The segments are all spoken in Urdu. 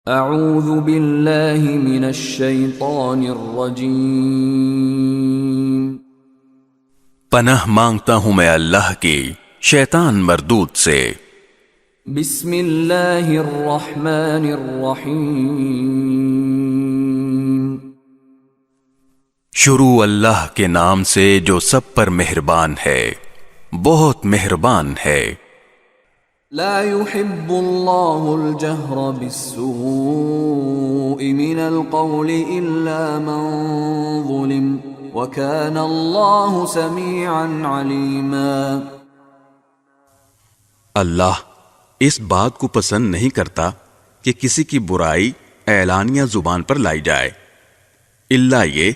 اعوذ باللہ من الشیطان الرجیم۔ پناہ مانگتا ہوں میں اللہ کی شیطان مردود سے۔ بسم اللہ الرحمن الرحیم۔ شروع اللہ کے نام سے جو سب پر مہربان ہے، بہت مہربان ہے۔ لا يحب اللہ الجہر بالسوء من القول الا من ظلم وكان اللہ سمیعا علیما۔ اللہ اس بات کو پسند نہیں کرتا کہ کسی کی برائی اعلانیہ زبان پر لائی جائے، الا یہ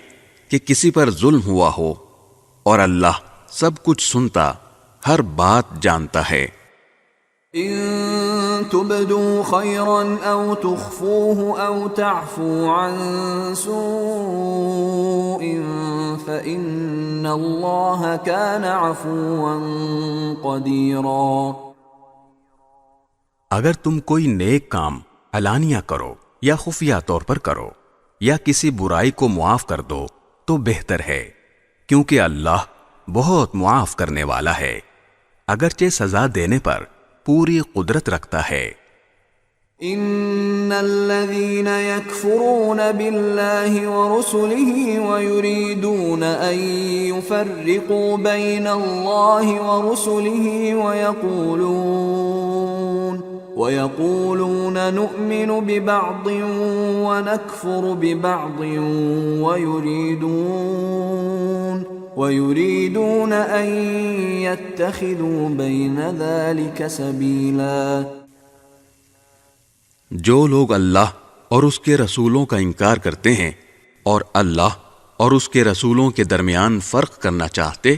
کہ کسی پر ظلم ہوا ہو، اور اللہ سب کچھ سنتا، ہر بات جانتا ہے۔ ان تبدوا خيرا او تخفوه او تعفو عن سوء فإن الله كان عفوا قديرا۔ اگر تم کوئی نیک کام علانیہ کرو یا خفیہ طور پر کرو یا کسی برائی کو معاف کر دو تو بہتر ہے، کیونکہ اللہ بہت معاف کرنے والا ہے، اگرچہ سزا دینے پر پوری قدرت رکھتا ہے۔ ان الذين يكفرون بالله ورسله ويريدون ان يفرقوا بين الله ورسله ويقولون نؤمن ببعض ونكفر ببعض ويريدون ان يتخذوا بين ذلك سبيلا۔ جو لوگ اللہ اور اس کے رسولوں کا انکار کرتے ہیں اور اللہ اور اس کے رسولوں کے درمیان فرق کرنا چاہتے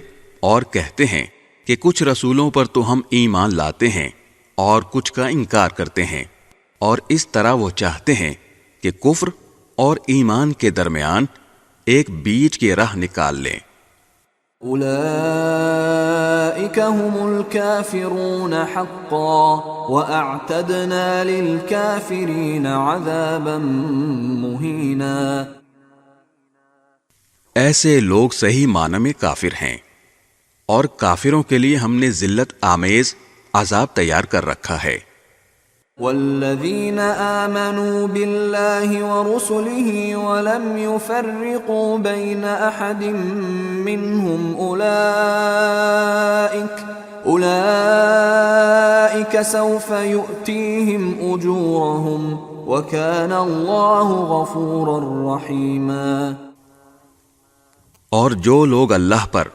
اور کہتے ہیں کہ کچھ رسولوں پر تو ہم ایمان لاتے ہیں اور کچھ کا انکار کرتے ہیں، اور اس طرح وہ چاہتے ہیں کہ کفر اور ایمان کے درمیان ایک بیچ کی راہ نکال لیں۔ اولئک هم الكافرون حقا واعتدنا للكافرین عذابا مہینا۔ ایسے لوگ صحیح معنی میں کافر ہیں، اور کافروں کے لیے ہم نے ذلت آمیز عذاب تیار کر رکھا ہے۔ والذین آمنوا باللہ ورسلہ ولم يفرقوا بین احد منہم اولئک سوف یؤتیہم اجورہم وکان اللہ غفورا رحیما۔ اور جو لوگ اللہ پر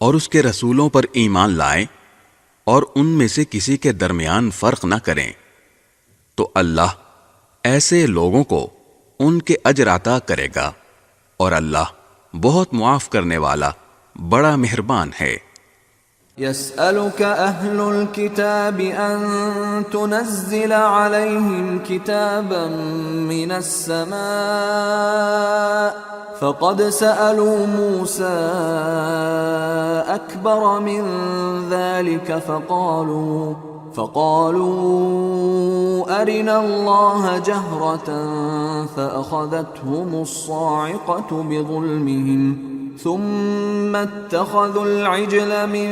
اور اس کے رسولوں پر ایمان لائیں اور ان میں سے کسی کے درمیان فرق نہ کریں تو اللہ ایسے لوگوں کو ان کے اجر عطا کرے گا، اور اللہ بہت معاف کرنے والا بڑا مہربان ہے۔ يسألك أهل الكتاب أن تنزل عليهم كتابا من السماء فقد سألوا موسى أكبر من ذلك فقالوا أرنا الله جهرة فأخذتهم الصاعقة بظلمهم ثم اتخذوا العجل من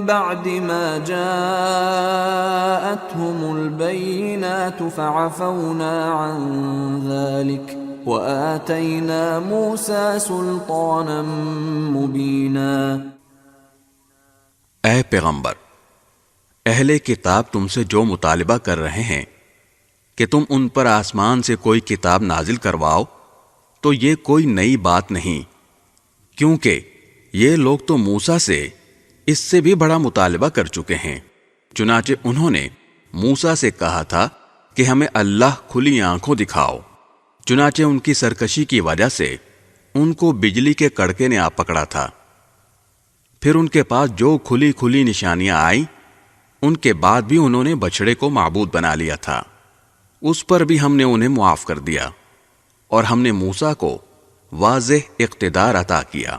بعد ما جاءتهم البينات فعفونا عن ذلك وآتينا موسى سلطانا مبينا۔ اے پیغمبر، اہل کتاب تم سے جو مطالبہ کر رہے ہیں کہ تم ان پر آسمان سے کوئی کتاب نازل کرواؤ، تو یہ کوئی نئی بات نہیں، کیونکہ یہ لوگ تو موسیٰ سے اس سے بھی بڑا مطالبہ کر چکے ہیں۔ چنانچہ انہوں نے موسیٰ سے کہا تھا کہ ہمیں اللہ کھلی آنکھوں دکھاؤ، چنانچہ ان کی سرکشی کی وجہ سے ان کو بجلی کے کڑکے نے آ پکڑا تھا۔ پھر ان کے پاس جو کھلی کھلی نشانیاں آئیں، ان کے بعد بھی انہوں نے بچھڑے کو معبود بنا لیا تھا، اس پر بھی ہم نے انہیں معاف کر دیا، اور ہم نے موسیٰ کو واضح اقتدار عطا کیا۔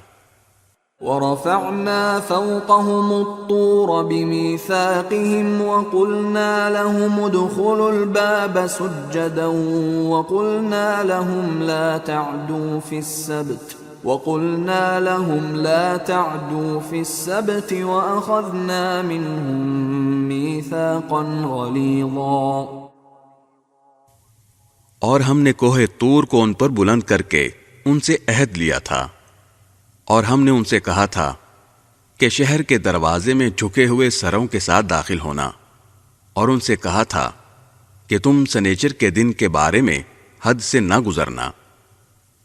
ورفعنا فوقهم الطور بميثاقهم وقلنا لهم ادخلوا الباب سجدا وقلنا لهم لا تعدوا في السبت وأخذنا منهم ميثاقا غليظا. اور ہم نے کوہ طور کو ان پر بلند کر کے ان سے عہد لیا تھا، اور ہم نے ان سے کہا تھا کہ شہر کے دروازے میں جھکے ہوئے سروں کے ساتھ داخل ہونا، اور ان سے کہا تھا کہ تم سنیچر کے دن کے بارے میں حد سے نہ گزرنا،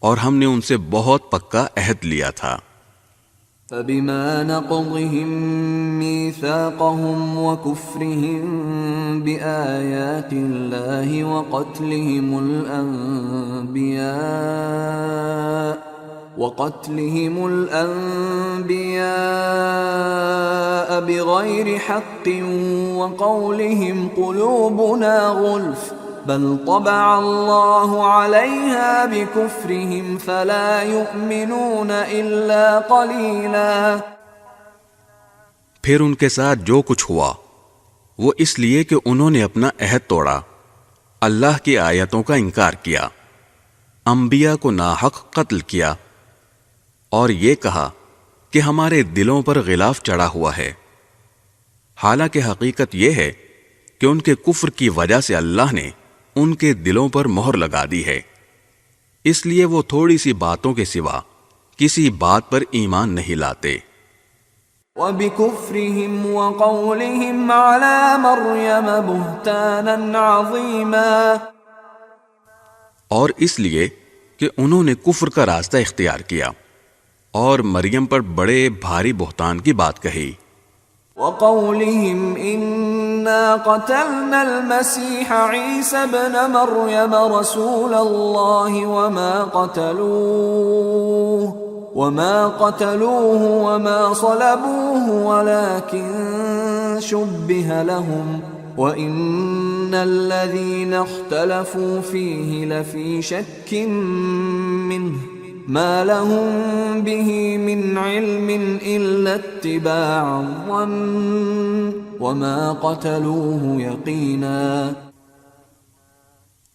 اور ہم نے ان سے بہت پکا عہد لیا تھا. فبما نقضهم ميثاقهم وكفرهم بآيات الله وقتلهم الأنبياء بغير حق وقولهم قلوبنا غلف بل طبع الله عليها بكفرهم فلا يؤمنون إلا قليلا. پھر ان کے ساتھ جو کچھ ہوا وہ اس لیے کہ انہوں نے اپنا عہد توڑا، اللہ کی آیتوں کا انکار کیا، انبیاء کو ناحق قتل کیا، اور یہ کہا کہ ہمارے دلوں پر غلاف چڑھا ہوا ہے، حالانکہ حقیقت یہ ہے کہ ان کے کفر کی وجہ سے اللہ نے ان کے دلوں پر مہر لگا دی ہے، اس لیے وہ تھوڑی سی باتوں کے سوا کسی بات پر ایمان نہیں لاتے. وَبِكُفْرِهِمْ وَقَوْلِهِمْ عَلَى مَرْيَمَ بُهْتَانًا عَظِيمًا. اور اس لیے کہ انہوں نے کفر کا راستہ اختیار کیا اور مریم پر بڑے بھاری بہتان کی بات کہی. وَقَوْلِهِمْ إِنَّا قَتَلْنَا الْمَسِيحَ عِيسَى ابْنَ مَرْيَمَ رَسُولَ اللَّهِ وَمَا قَتَلُوهُ وَمَا صَلَبُوهُ وَلَكِنْ شُبِّهَ لَهُمْ وَإِنَّ الَّذِينَ اخْتَلَفُوا فِيهِ لَفِي شَكٍّ مِّنْهُ مَا لَهُمْ بِهِ مِنْ عِلْمٍ إِلَّا اتِّبَاعَ الظَّنِّ وَمَا قَتَلُوهُ يَقِينًا.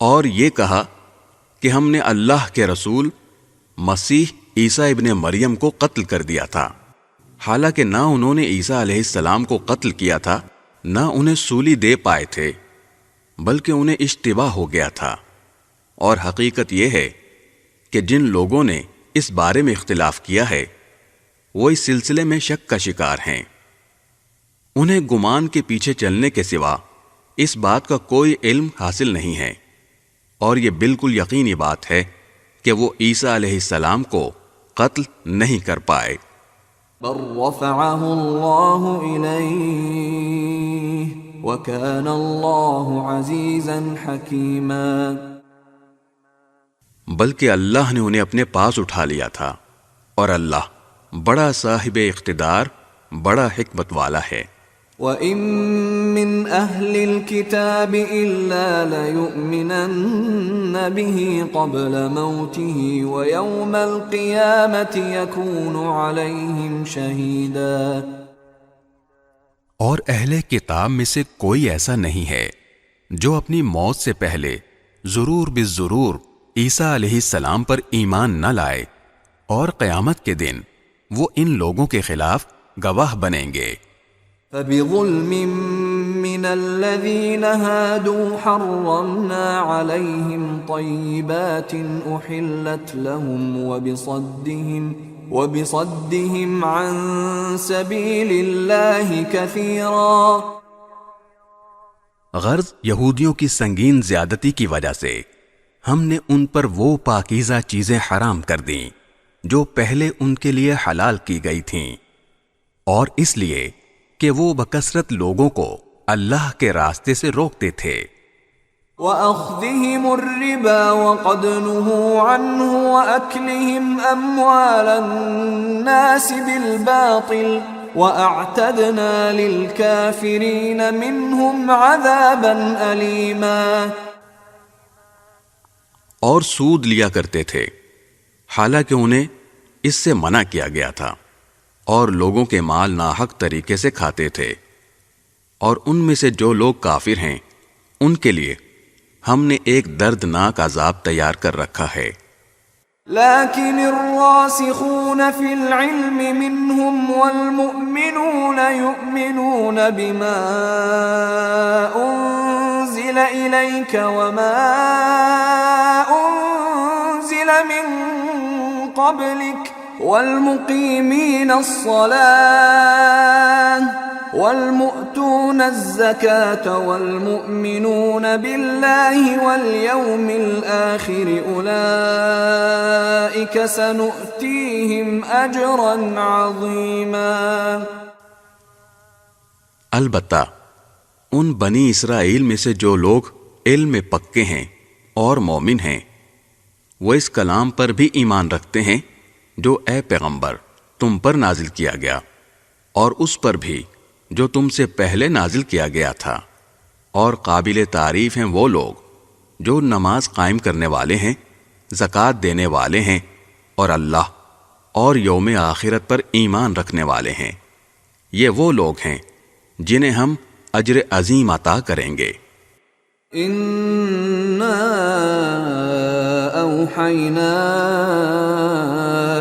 اور یہ کہا کہ ہم نے اللہ کے رسول مسیح عیسیٰ ابن مریم کو قتل کر دیا تھا، حالانکہ نہ انہوں نے عیسیٰ علیہ السلام کو قتل کیا تھا نہ انہیں سولی دے پائے تھے، بلکہ انہیں اشتباہ ہو گیا تھا. اور حقیقت یہ ہے کہ جن لوگوں نے اس بارے میں اختلاف کیا ہے وہ اس سلسلے میں شک کا شکار ہیں. انہیں گمان کے پیچھے چلنے کے سوا اس بات کا کوئی علم حاصل نہیں ہے، اور یہ بالکل یقینی بات ہے کہ وہ عیسیٰ علیہ السلام کو قتل نہیں کر پائے. بل رفعه الله إليه وكان الله عزيزا حكيما. بلکہ اللہ نے انہیں اپنے پاس اٹھا لیا تھا، اور اللہ بڑا صاحب اقتدار، بڑا حکمت والا ہے. وَإِن مِّنْ أَهْلِ الْكِتَابِ إِلَّا لَيُؤْمِنَنَّ بِهِ قَبْلَ مَوْتِهِ وَيَوْمَ الْقِيَامَةِ يَكُونُ عَلَيْهِمْ شَهِيدًا. اور اہل کتاب میں سے کوئی ایسا نہیں ہے جو اپنی موت سے پہلے ضرور بالضرور عیسیٰ علیہ السلام پر ایمان نہ لائے، اور قیامت کے دن وہ ان لوگوں کے خلاف گواہ بنیں گے. فَبِظُلْمٍ مِّنَ الَّذِينَ هَادُوا حَرَّمْنَا عَلَيْهِمْ طَيِّبَاتٍ أُحِلَّتْ لَهُمْ وَبِصَدِّهِمْ عَن سَبِيلِ اللَّهِ كَثِيرًا. غرض یہودیوں کی سنگین زیادتی کی وجہ سے ہم نے ان پر وہ پاکیزہ چیزیں حرام کر دیں جو پہلے ان کے لیے حلال کی گئی تھیں، اور اس لیے کہ وہ بکثرت لوگوں کو اللہ کے راستے سے روکتے تھے. وَأَخْذِهِمُ الرِّبَا وَقَدْ نُهُوا عَنْهُ وَأَكْلِهِمْ أَمْوَالَ النَّاسِ بِالْبَاطِلِ وَأَعْتَدْنَا لِلْكَافِرِينَ مِنْهُمْ عَذَابًا أَلِيمًا. اور سود لیا کرتے تھے حالانکہ انہیں اس سے منع کیا گیا تھا، اور لوگوں کے مال ناحق طریقے سے کھاتے تھے، اور ان میں سے جو لوگ کافر ہیں ان کے لیے ہم نے ایک دردناک عذاب تیار کر رکھا ہے۔ لكن الراسخون في العلم منهم والمؤمنون يؤمنون بما أنزل إليك وما أنزل من قبلك والمقيمين الصلاة والمؤتون الزكاة والمؤمنون بالله واليوم الآخر أولئك سنؤتيهم أجرا عظيما۔ البتہ ان بنی اسرائیل میں سے جو لوگ علم میں پکے ہیں اور مومن ہیں، وہ اس کلام پر بھی ایمان رکھتے ہیں جو اے پیغمبر تم پر نازل کیا گیا، اور اس پر بھی جو تم سے پہلے نازل کیا گیا تھا، اور قابل تعریف ہیں وہ لوگ جو نماز قائم کرنے والے ہیں، زکوٰۃ دینے والے ہیں، اور اللہ اور یوم آخرت پر ایمان رکھنے والے ہیں۔ یہ وہ لوگ ہیں جنہیں ہم اجر عظیم عطا کریں گے۔ إنا أوحينا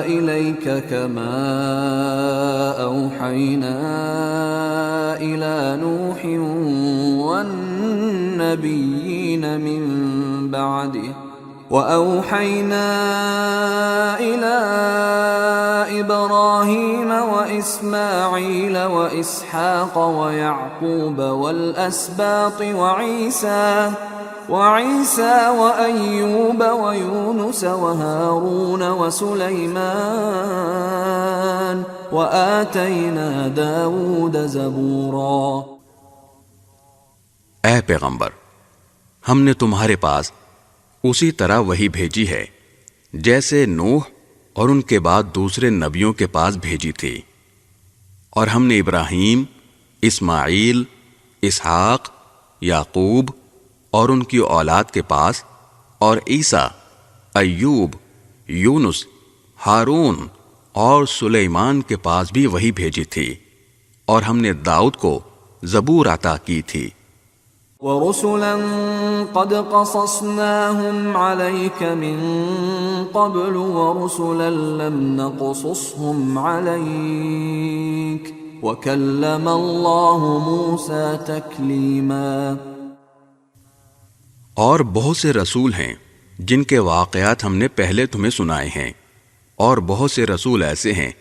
إليك كما أوحينا إلى نوح والنبيين من بعده وأوحينا إلى إبراهيم وإسماعيل وإسحاق ويعقوب والأسباط وعيسى وأيوب ويونس وهارون وسليمان وآتينا داود زبورا۔ اے پیغمبر، ہم نے تمہارے پاس اسی طرح وحی بھیجی ہے جیسے نوح اور ان کے بعد دوسرے نبیوں کے پاس بھیجی تھی، اور ہم نے ابراہیم، اسماعیل، اسحاق، یعقوب اور ان کی اولاد کے پاس، اور عیسیٰ، ایوب، یونس، ہارون اور سلیمان کے پاس بھی وحی بھیجی تھی، اور ہم نے داؤد کو زبور عطا کی تھی۔ وَرُسُلًا قَدْ قَصَصْنَاهُمْ عَلَيْكَ مِن قَبْلُ وَرُسُلًا لَمْ نَقْصُصْهُمْ عَلَيْكَ وَكَلَّمَ اللَّهُ مُوسَى تَكْلِيمًا۔ اور بہت سے رسول ہیں جن کے واقعات ہم نے پہلے تمہیں سنائے ہیں، اور بہت سے رسول ایسے ہیں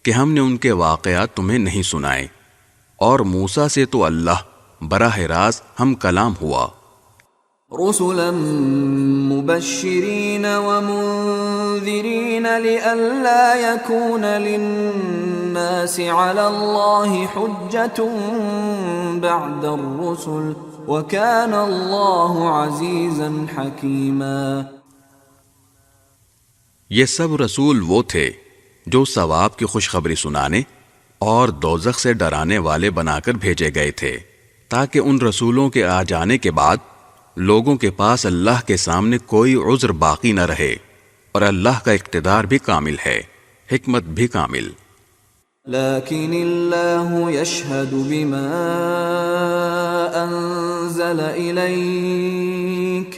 کہ ہم نے ان کے واقعات تمہیں نہیں سنائے، اور موسیٰ سے تو اللہ براہ راست ہم کلام ہوا۔ رسلا مبشرین ومنذرین لئلا یکون للناس علی اللہ حجة بعد الرسل وکان اللہ عزیزا حکیما۔ یہ سب رسول وہ تھے جو ثواب کی خوشخبری سنانے اور دوزخ سے ڈرانے والے بنا کر بھیجے گئے تھے، تاکہ ان رسولوں کے آ جانے کے بعد لوگوں کے پاس اللہ کے سامنے کوئی عذر باقی نہ رہے، اور اللہ کا اقتدار بھی کامل ہے، حکمت بھی کامل۔ لیکن اللہ یشہد بما انزل الیک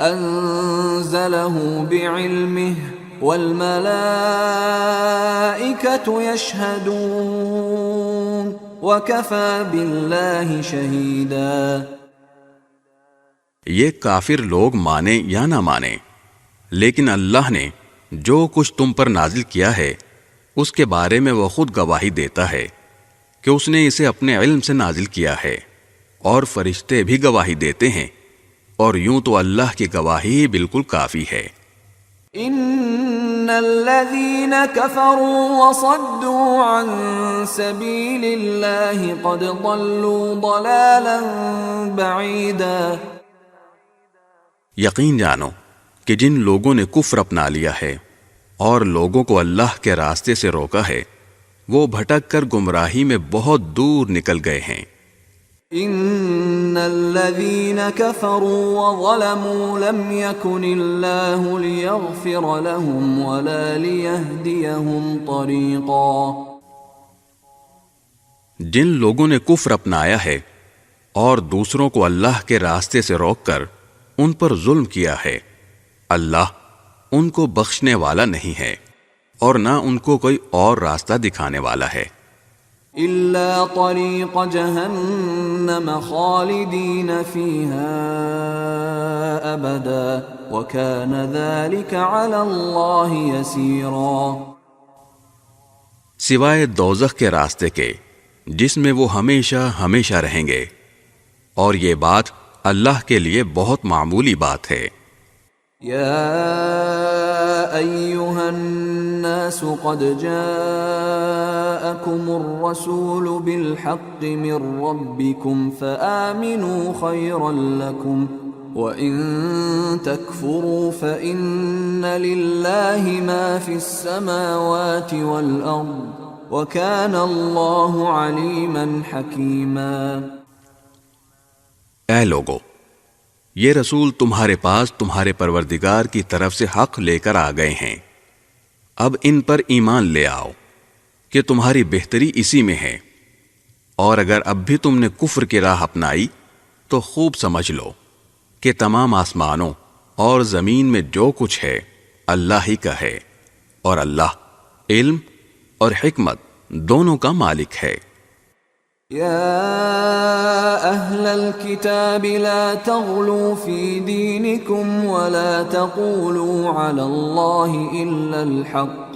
انزلہ بعلمہ والملائکۃ یشہدون وَكَفَى بِاللَّهِ شَهِيدًا۔ یہ کافر لوگ مانے یا نہ مانے، لیکن اللہ نے جو کچھ تم پر نازل کیا ہے اس کے بارے میں وہ خود گواہی دیتا ہے کہ اس نے اسے اپنے علم سے نازل کیا ہے، اور فرشتے بھی گواہی دیتے ہیں، اور یوں تو اللہ کی گواہی ہی بالکل کافی ہے۔ ان الذين كفروا وصدوا عن سبيل الله قد ضلوا ضلالا بعيدا۔ یقین جانو کہ جن لوگوں نے کفر اپنا لیا ہے اور لوگوں کو اللہ کے راستے سے روکا ہے، وہ بھٹک کر گمراہی میں بہت دور نکل گئے ہیں۔ ان الذين كفروا وظلموا لم يكن الله ليغفر لهم ولا ليهديهم طريقا۔ جن لوگوں نے کفر اپنایا ہے اور دوسروں کو اللہ کے راستے سے روک کر ان پر ظلم کیا ہے، اللہ ان کو بخشنے والا نہیں ہے اور نہ ان کو کوئی اور راستہ دکھانے والا ہے۔ إلا طريق جهنم خالدين فيها أبدا وكان ذلك على الله يسيرا، سوائے دوزخ کے راستے کے جس میں وہ ہمیشہ ہمیشہ رہیں گے، اور یہ بات اللہ کے لیے بہت معمولی بات ہے۔ يا أيها الناس قد جاءكم الرسول بالحق من ربكم فآمنوا خيرا لكم وإن تكفروا فإن لله ما في السماوات والأرض وكان الله عليما حكيما۔ اے لوگو، یہ رسول تمہارے پاس تمہارے پروردگار کی طرف سے حق لے کر آ گئے ہیں، اب ان پر ایمان لے آؤ کہ تمہاری بہتری اسی میں ہے، اور اگر اب بھی تم نے کفر کی راہ اپنائی تو خوب سمجھ لو کہ تمام آسمانوں اور زمین میں جو کچھ ہے اللہ ہی کا ہے، اور اللہ علم اور حکمت دونوں کا مالک ہے۔ يا أهل الكتاب لا تغلوا في دينكم ولا تقولوا على الله إلا الحق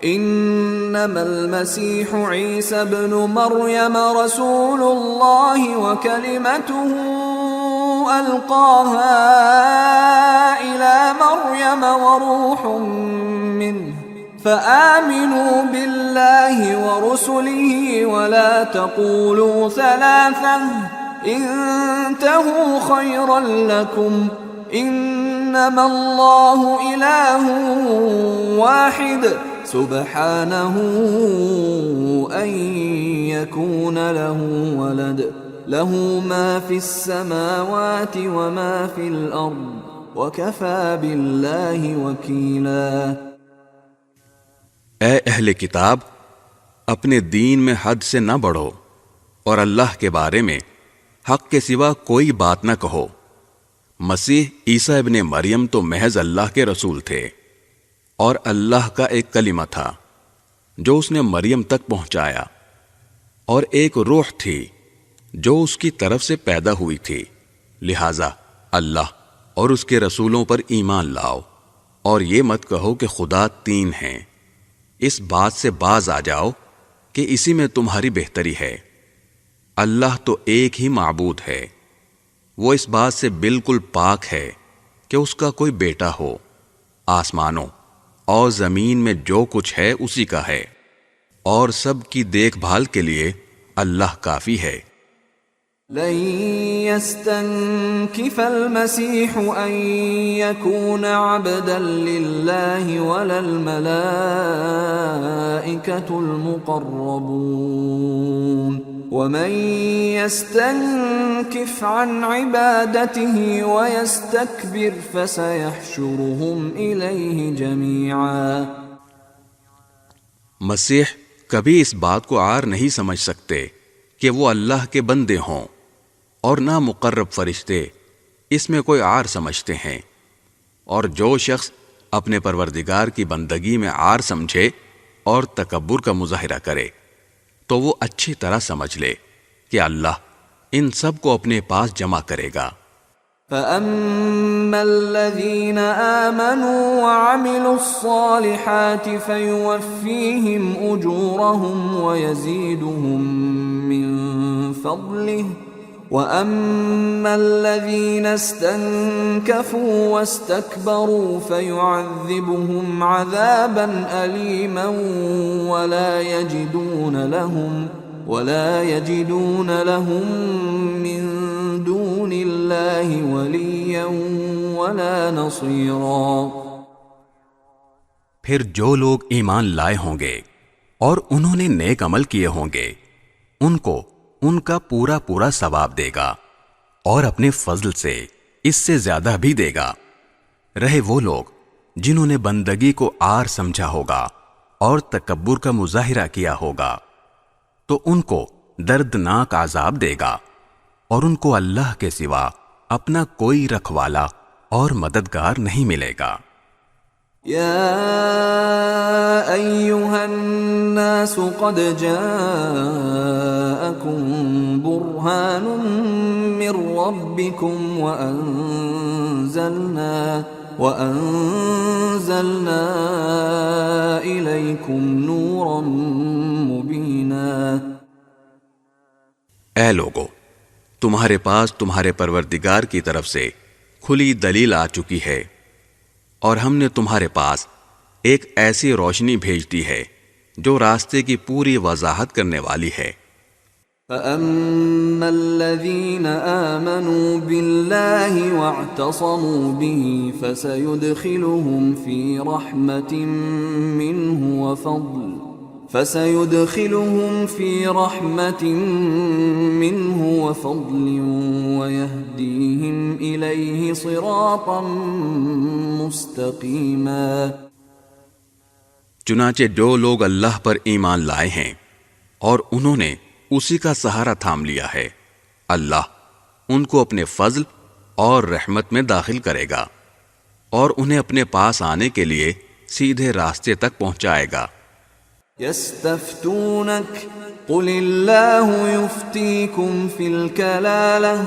إنما المسيح عيسى ابن مريم رسول الله وكلمته ألقاها إلى مريم وروح منه فآمنوا بالله ورسله ولا تقولوا ثلاثة انتهوا خيرا لكم إنما الله إله واحد سبحانه أن يكون له ولد له ما في السماوات وما في الأرض وكفى بالله وكيلا۔ اے اہل کتاب، اپنے دین میں حد سے نہ بڑھو اور اللہ کے بارے میں حق کے سوا کوئی بات نہ کہو۔ مسیح عیسیٰ ابن مریم تو محض اللہ کے رسول تھے اور اللہ کا ایک کلمہ تھا جو اس نے مریم تک پہنچایا، اور ایک روح تھی جو اس کی طرف سے پیدا ہوئی تھی، لہذا اللہ اور اس کے رسولوں پر ایمان لاؤ، اور یہ مت کہو کہ خدا تین ہیں۔ اس بات سے باز آ جاؤ کہ اسی میں تمہاری بہتری ہے۔ اللہ تو ایک ہی معبود ہے، وہ اس بات سے بالکل پاک ہے کہ اس کا کوئی بیٹا ہو۔ آسمانوں اور زمین میں جو کچھ ہے اسی کا ہے، اور سب کی دیکھ بھال کے لیے اللہ کافی ہے۔ لن يستنكف المسيح أن يكون عبدا لله ولا الملائكة المقربون ومن يستنكف عن عبادته ويستكبر فسيحشرهم إليه جميعا۔ مسیح کبھی اس بات کو عار نہیں سمجھ سکتے کہ وہ اللہ کے بندے ہوں، اور نہ مقرب فرشتے اس میں کوئی عار سمجھتے ہیں، اور جو شخص اپنے پروردگار کی بندگی میں عار سمجھے اور تکبر کا مظاہرہ کرے تو وہ اچھی طرح سمجھ لے کہ اللہ ان سب کو اپنے پاس جمع کرے گا۔ فَأَمَّا الَّذِينَ آمَنُوا وَعَمِلُوا الصَّالِحَاتِ فَيُوَفِّيهِمْ أُجُورَهُمْ وَيَزِيدُهُمْ مِنْ فَضْلِهِ وَأَمَّا الَّذِينَ اسْتَنكَفُوا وَاسْتَكْبَرُوا فَيُعَذِّبُهُمْ عَذَابًا أَلِيمًا وَلَا يَجِدُونَ لَهُم مِّن دُونِ اللَّهِ وَلِيًّا وَلَا نَصِيرًا۔ پھر جو لوگ ایمان لائے ہوں گے اور انہوں نے نیک عمل کیے ہوں گے، ان کو ان کا پورا پورا ثواب دے گا، اور اپنے فضل سے اس سے زیادہ بھی دے گا۔ رہے وہ لوگ جنہوں نے بندگی کو عار سمجھا ہوگا اور تکبر کا مظاہرہ کیا ہوگا، تو ان کو دردناک عذاب دے گا، اور ان کو اللہ کے سوا اپنا کوئی رکھوالا اور مددگار نہیں ملے گا۔ يا أيها الناس قد جاءكم برهان من ربكم وأنزلنا إليكم نورا مبينا۔ اے لوگو، تمہارے پاس تمہارے پروردگار کی طرف سے کھلی دلیل آ چکی ہے، اور ہم نے تمہارے پاس ایک ایسی روشنی بھیج دی ہے جو راستے کی پوری وضاحت کرنے والی ہے۔ فَأَمَّا الَّذِينَ آمَنُوا بِاللَّهِ وَاعْتَصَمُوا بِهِ فَسَيُدْخِلُهُمْ فِي رَحْمَةٍ مِّنْهُ وَفَضْلٍ وَيَهْدِيهِمْ إِلَيْهِ صِرَاطًا مُسْتَقِيمًا۔ چنانچہ جو لوگ اللہ پر ایمان لائے ہیں اور انہوں نے اسی کا سہارا تھام لیا ہے، اللہ ان کو اپنے فضل اور رحمت میں داخل کرے گا اور انہیں اپنے پاس آنے کے لیے سیدھے راستے تک پہنچائے گا۔ يَسْتَفْتُونَكَ قُلِ اللَّهُ يُفْتِيكُمْ فِي الْكَلَالَةِ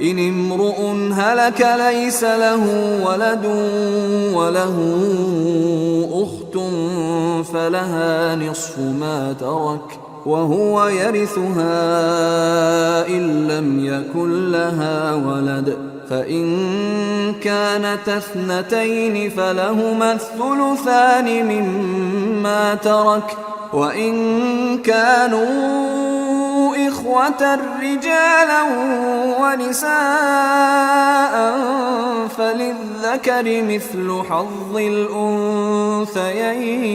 إِنِ امْرُؤٌ هَلَكَ لَيْسَ لَهُ وَلَدٌ وَلَهُ أُخْتٌ فَلَهَا نِصْفُ مَا تَرَكَ وَهُوَ يَرِثُهَا إِن لَّمْ يَكُن لَّهَا وَلَدٌ فَإِن كَانَتَا اثْنَتَيْنِ فَلَهُمَا الثُّلُثَانِ مِمَّا تَرَكَ وَإِن كَانُوا إِخْوَةً رِجَالًا وَنِسَاءً فَلِلذَّكَرِ مِثْلُ حَظِّ الْأُنثَيَيْنِ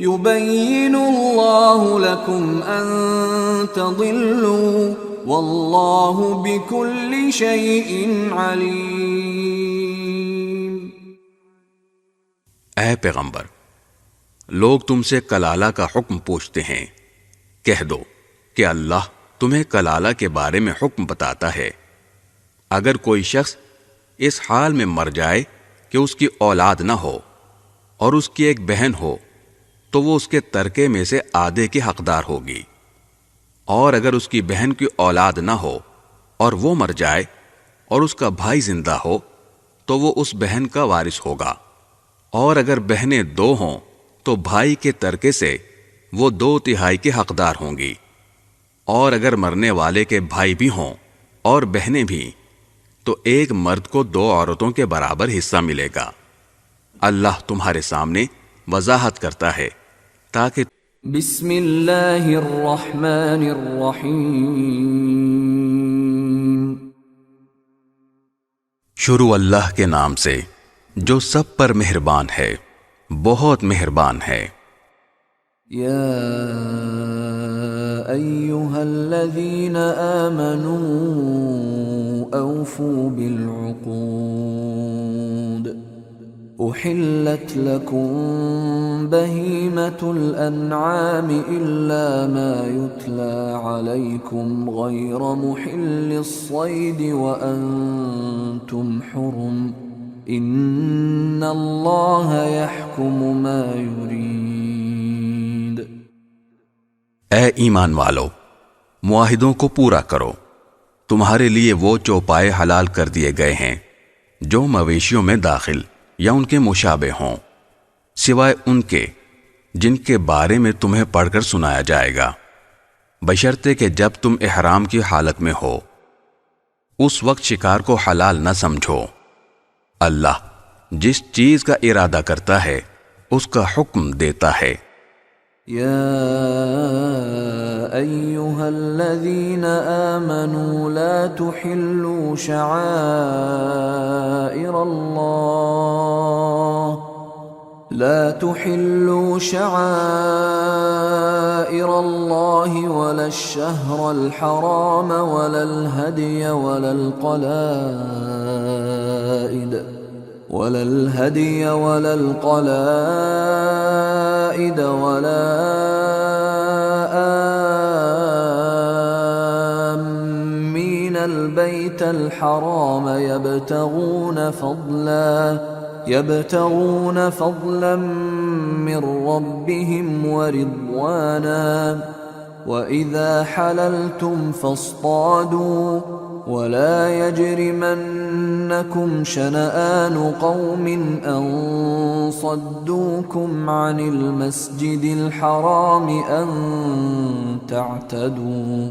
يُبَيِّنُ اللَّهُ لَكُمْ أَن تَضِلُّوا وَاللَّهُ بِكُلِّ شَيْءٍ عَلِيمٌ۔ اے پیغمبر، لوگ تم سے کلالہ کا حکم پوچھتے ہیں، کہہ دو کہ اللہ تمہیں کلالہ کے بارے میں حکم بتاتا ہے۔ اگر کوئی شخص اس حال میں مر جائے کہ اس کی اولاد نہ ہو اور اس کی ایک بہن ہو تو وہ اس کے ترکے میں سے آدھے کی حقدار ہوگی، اور اگر اس کی بہن کی اولاد نہ ہو اور وہ مر جائے اور اس کا بھائی زندہ ہو تو وہ اس بہن کا وارث ہوگا، اور اگر بہنیں دو ہوں تو بھائی کے ترکے سے وہ 2/3 کے حقدار ہوں گی، اور اگر مرنے والے کے بھائی بھی ہوں اور بہنیں بھی تو ایک مرد کو 2 عورتوں کے برابر حصہ ملے گا۔ اللہ تمہارے سامنے وضاحت کرتا ہے تاکہ بسم اللہ الرحمن الرحیم۔ شروع اللہ کے نام سے جو سب پر مہربان ہے، بہت مہربان ہے۔ یا ایہا الذین آمنوا اوفوا بالعقود احلت لکم بہیمۃ الانعام الا ما یتلی علیکم غیر محل الصید وانتم حرم ان اللہ یحکم ما یرید۔ اے ایمان والو، معاہدوں کو پورا کرو۔ تمہارے لیے وہ چوپائے حلال کر دیے گئے ہیں جو مویشیوں میں داخل یا ان کے مشابہ ہوں، سوائے ان کے جن کے بارے میں تمہیں پڑھ کر سنایا جائے گا، بشرطے کہ جب تم احرام کی حالت میں ہو اس وقت شکار کو حلال نہ سمجھو۔ اللہ جس چیز کا ارادہ کرتا ہے اس کا حکم دیتا ہے۔ یا ایہا الذین آمنوا لا تحلوا شعائر اللہ ولا الشہر الحرام ولا الہدی ولا القلائد ولا البيت الحرام يبتغون فضلا من ربهم ورضوانا وإذا حللتم فاصطادوا ولا يجرمنكم شنآن قوم أن صدوكم عن المسجد الحرام أن تعتدوا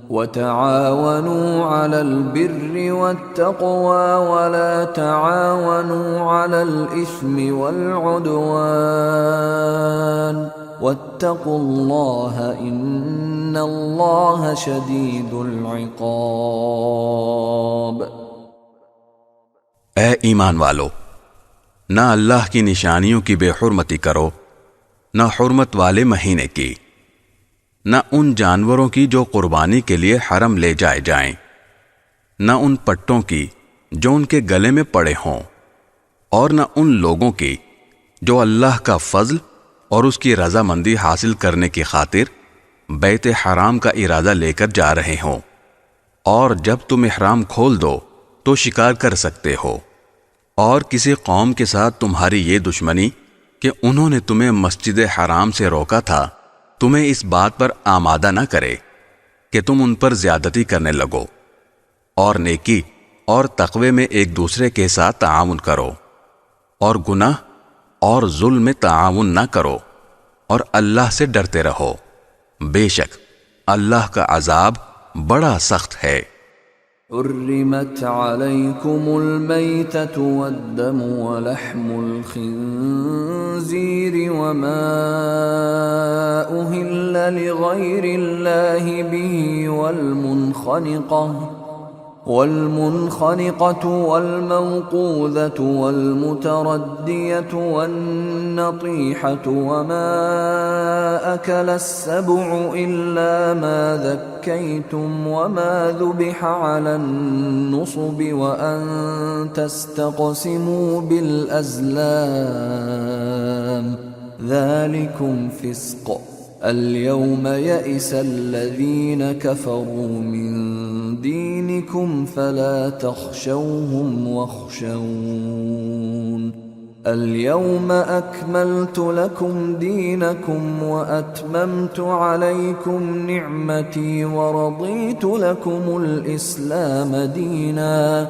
وتعاونوا على البر والتقوى ولا تعاونوا على الإثم والعدوان واتقوا الله إن الله شديد العقاب۔ اے ایمان والو، نہ اللہ کی نشانیوں کی بے حرمتی کرو، نہ حرمت والے مہینے کی، نہ ان جانوروں کی جو قربانی کے لیے حرم لے جائے جائیں، نہ ان پٹوں کی جو ان کے گلے میں پڑے ہوں، اور نہ ان لوگوں کی جو اللہ کا فضل اور اس کی رضامندی حاصل کرنے کی خاطر بیت حرام کا ارادہ لے کر جا رہے ہوں، اور جب تم احرام کھول دو تو شکار کر سکتے ہو۔ اور کسی قوم کے ساتھ تمہاری یہ دشمنی کہ انہوں نے تمہیں مسجد حرام سے روکا تھا، تمہیں اس بات پر آمادہ نہ کرے کہ تم ان پر زیادتی کرنے لگو، اور نیکی اور تقوی میں ایک دوسرے کے ساتھ تعاون کرو، اور گناہ اور ظلم میں تعاون نہ کرو، اور اللہ سے ڈرتے رہو، بے شک اللہ کا عذاب بڑا سخت ہے۔ حرمت عليكم الميتة والدم ولحم الخنزير وما أهل لغير الله به والمنخنقة والموقوذة والمتردية والنطيحة وما أكل السبع إلا ما ذكيتم وما ذبح على النصب وأن تستقسموا بالأزلام ذلكم فسق اليوم يئس الذين كفروا من دينكم فلا تخشوهم واخشون اليوم أكملت لكم دينكم وأتممت عليكم نعمتي ورضيت لكم الإسلام دينا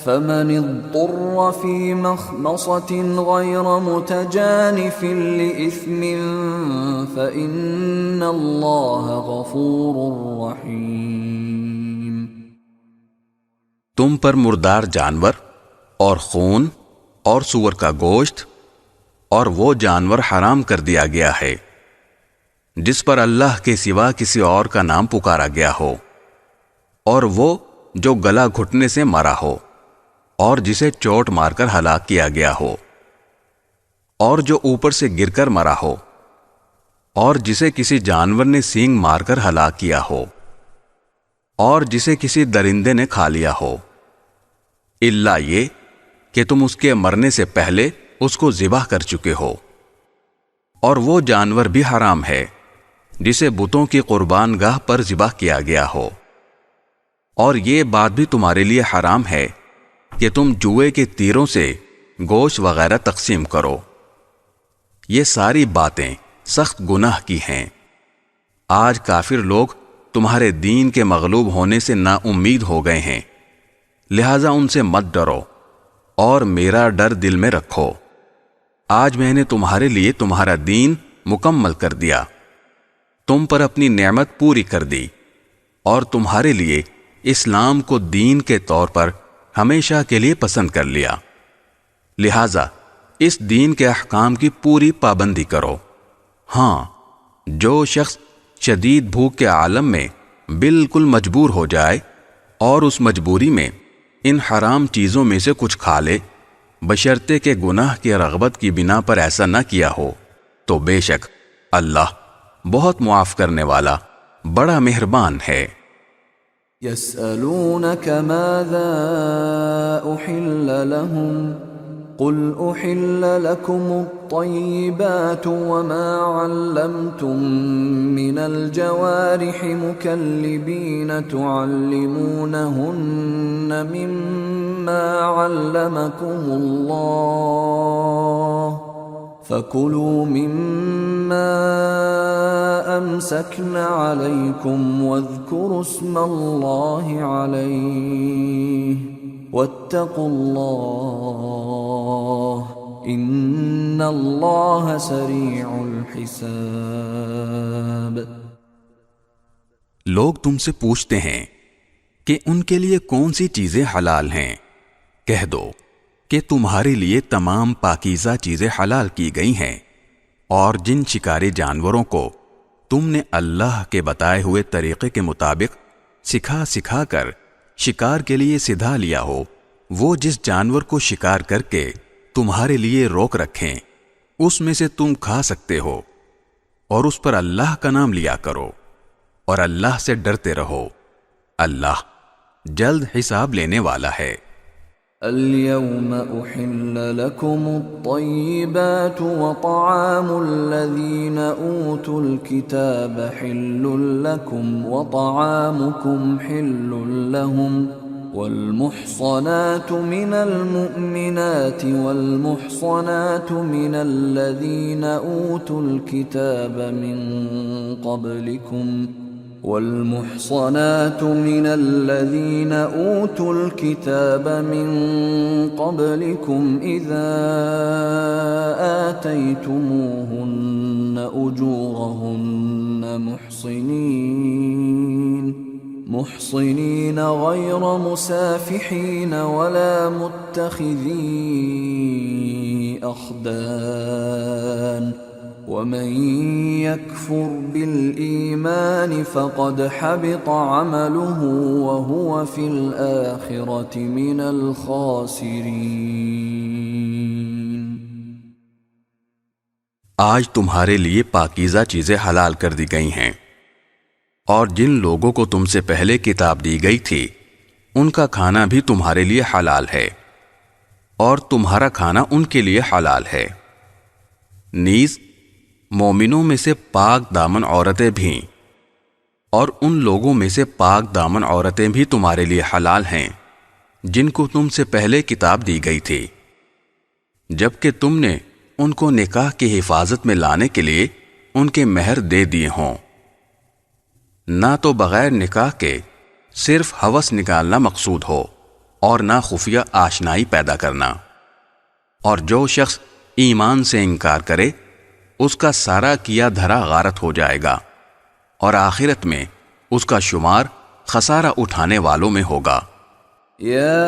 فمن اضطر في مخمصة غير متجانف لإثم فإن الله غفور رحيم۔ تم پر مردار جانور اور خون اور سور کا گوشت اور وہ جانور حرام کر دیا گیا ہے جس پر اللہ کے سوا کسی اور کا نام پکارا گیا ہو، اور وہ جو گلا گھٹنے سے مرا ہو، اور جسے چوٹ مار کر ہلاک کیا گیا ہو، اور جو اوپر سے گر کر مرا ہو، اور جسے کسی جانور نے سینگ مار کر ہلاک کیا ہو، اور جسے کسی درندے نے کھا لیا ہو، الا یہ کہ تم اس کے مرنے سے پہلے اس کو ذبح کر چکے ہو۔ اور وہ جانور بھی حرام ہے جسے بتوں کی قربان گاہ پر ذبح کیا گیا ہو۔ اور یہ بات بھی تمہارے لیے حرام ہے کہ تم جوئے کے تیروں سے گوشت وغیرہ تقسیم کرو۔ یہ ساری باتیں سخت گناہ کی ہیں۔ آج کافر لوگ تمہارے دین کے مغلوب ہونے سے نا امید ہو گئے ہیں، لہذا ان سے مت ڈرو اور میرا ڈر دل میں رکھو۔ آج میں نے تمہارے لیے تمہارا دین مکمل کر دیا، تم پر اپنی نعمت پوری کر دی، اور تمہارے لیے اسلام کو دین کے طور پر ہمیشہ کے لیے پسند کر لیا، لہذا اس دین کے احکام کی پوری پابندی کرو۔ ہاں، جو شخص شدید بھوک کے عالم میں بالکل مجبور ہو جائے اور اس مجبوری میں ان حرام چیزوں میں سے کچھ کھا لے، بشرطے کہ گناہ کی رغبت کی بنا پر ایسا نہ کیا ہو، تو بے شک اللہ بہت معاف کرنے والا بڑا مہربان ہے۔ يسألونك ماذا أحل لهم قل أحل لكم الطيبات وما علمتم من الجوارح مكلبين تعلمونهن مما علمكم الله فكلوا مما أمسكن عليكم واذكروا اسم الله عليه واتقوا الله ان اللہ سریع الحساب۔ لوگ تم سے پوچھتے ہیں کہ ان کے لیے کون سی چیزیں حلال ہیں؟ کہہ دو کہ تمہارے لیے تمام پاکیزہ چیزیں حلال کی گئی ہیں، اور جن شکاری جانوروں کو تم نے اللہ کے بتائے ہوئے طریقے کے مطابق سکھا کر شکار کے لیے سدھا لیا ہو، وہ جس جانور کو شکار کر کے تمہارے لیے روک رکھیں اس میں سے تم کھا سکتے ہو، اور اس پر اللہ کا نام لیا کرو اور اللہ سے ڈرتے رہو، اللہ جلد حساب لینے والا ہے۔ اليوم أحل لكم الطيبات وطعام الذين أوتوا الكتاب حل لكم وطعامكم حل لهم والمحصنات من المؤمنات والمحصنات من الذين أوتوا الكتاب من قبلكم والمحصنات من الذين أوتوا الكتاب من قبلكم إذا آتيتموهن أجورهن محصنين غير مسافحين ولا متخذي أخدان ومن يكفر بالإيمان فقد حبط عمله وهو في الآخرة من الخاسرين۔ آج تمہارے لیے پاکیزہ چیزیں حلال کر دی گئی ہیں، اور جن لوگوں کو تم سے پہلے کتاب دی گئی تھی ان کا کھانا بھی تمہارے لیے حلال ہے، اور تمہارا کھانا ان کے لیے حلال ہے۔ نیز مومنوں میں سے پاک دامن عورتیں بھی اور ان لوگوں میں سے پاک دامن عورتیں بھی تمہارے لیے حلال ہیں جن کو تم سے پہلے کتاب دی گئی تھی، جبکہ تم نے ان کو نکاح کی حفاظت میں لانے کے لیے ان کے مہر دے دیے ہوں۔ نہ تو بغیر نکاح کے صرف ہوس نکالنا مقصود ہو اور نہ خفیہ آشنائی پیدا کرنا، اور جو شخص ایمان سے انکار کرے اس کا سارا کیا دھرا غارت ہو جائے گا، اور آخرت میں اس کا شمار خسارہ اٹھانے والوں میں ہوگا۔ یا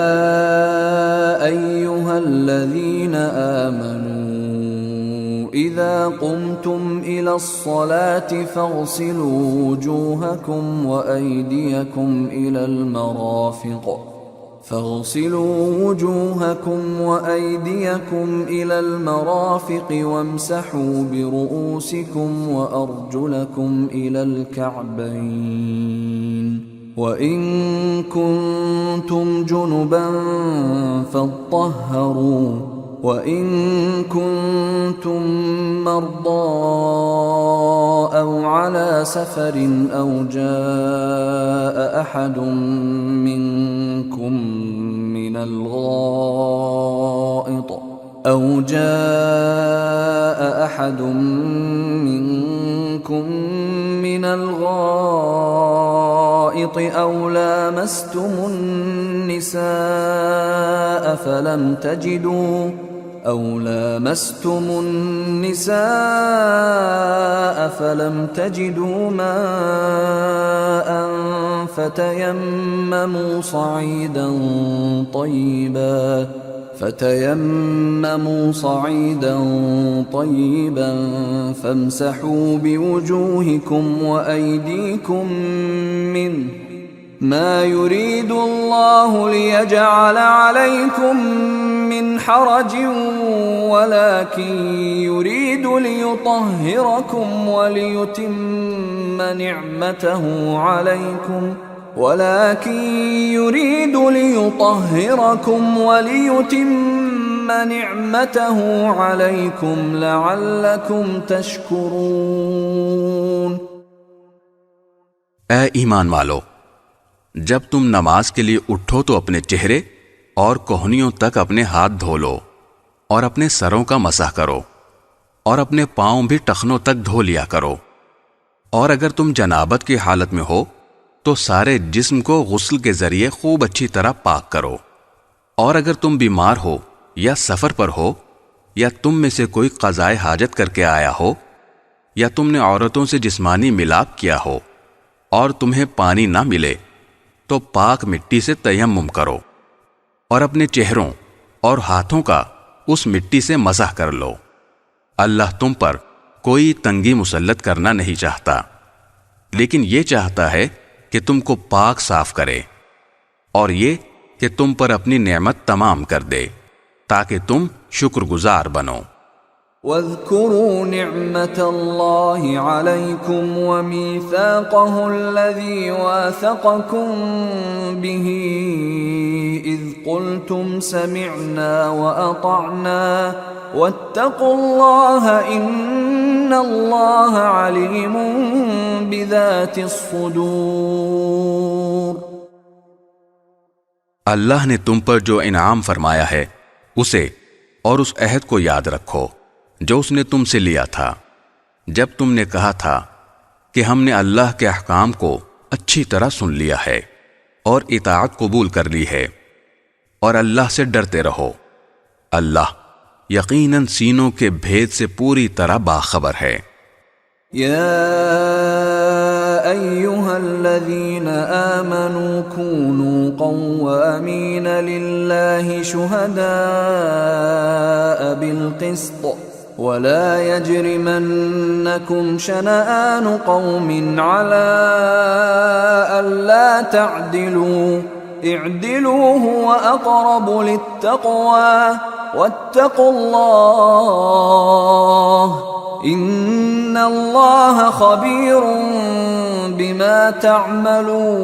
ایھا الذین آمنوا اذا قمتم الى الصلاة فاغسلوا وجوهكم وأيديكم إلى المرافق وامسحوا برؤوسكم وأرجلكم إلى الكعبين وإن كنتم جنبا فاطهروا وَإِن كُنتُم مَّرْضَىٰ أَوْ عَلَىٰ سَفَرٍ أَوْ جَاءَ أَحَدٌ مِّنكُم من الغائط أو لامستم النساء فلم تجدوا ماء فتيمموا صعيدا طيبا فامسحوا بوجوهكم وأيديكم منه ما يريد الله ليجعل عليكم من حرج ولكن يريد ليطهركم وليتم نعمته عليكم لعلكم تشكرون۔ اے ایمان والو، جب تم نماز کے لیے اٹھو تو اپنے چہرے اور کوہنیوں تک اپنے ہاتھ دھو لو اور اپنے سروں کا مسح کرو اور اپنے پاؤں بھی ٹخنوں تک دھو لیا کرو، اور اگر تم جنابت کی حالت میں ہو تو سارے جسم کو غسل کے ذریعے خوب اچھی طرح پاک کرو، اور اگر تم بیمار ہو یا سفر پر ہو یا تم میں سے کوئی قضائے حاجت کر کے آیا ہو یا تم نے عورتوں سے جسمانی ملاپ کیا ہو اور تمہیں پانی نہ ملے تو پاک مٹی سے تیمم کرو اور اپنے چہروں اور ہاتھوں کا اس مٹی سے مسح کر لو۔ اللہ تم پر کوئی تنگی مسلط کرنا نہیں چاہتا، لیکن یہ چاہتا ہے کہ تم کو پاک صاف کرے، اور یہ کہ تم پر اپنی نعمت تمام کر دے تاکہ تم شکر گزار بنو۔ واذكروا نعمة الله عليكم وميثاقه الذي واثقكم به إذ قلتم سمعنا وأطعنا واتقوا الله إن الله عليم بذات الصدور۔ اللہ نے تم پر جو انعام فرمایا ہے اسے اور اس عہد کو یاد رکھو جو اس نے تم سے لیا تھا جب تم نے کہا تھا کہ ہم نے اللہ کے احکام کو اچھی طرح سن لیا ہے اور اطاعت قبول کر لی ہے، اور اللہ سے ڈرتے رہو، اللہ یقیناً سینوں کے بھید سے پوری طرح باخبر ہے۔ يا أيها الذين آمنوا كونوا قوامين لله شهداء بالقسط ولا يجرمنكم شنآن قوم على ألا تعدلوا اعدلوا هو أقرب للتقوى واتقوا الله ان اللہ خبیر بما تعملون۔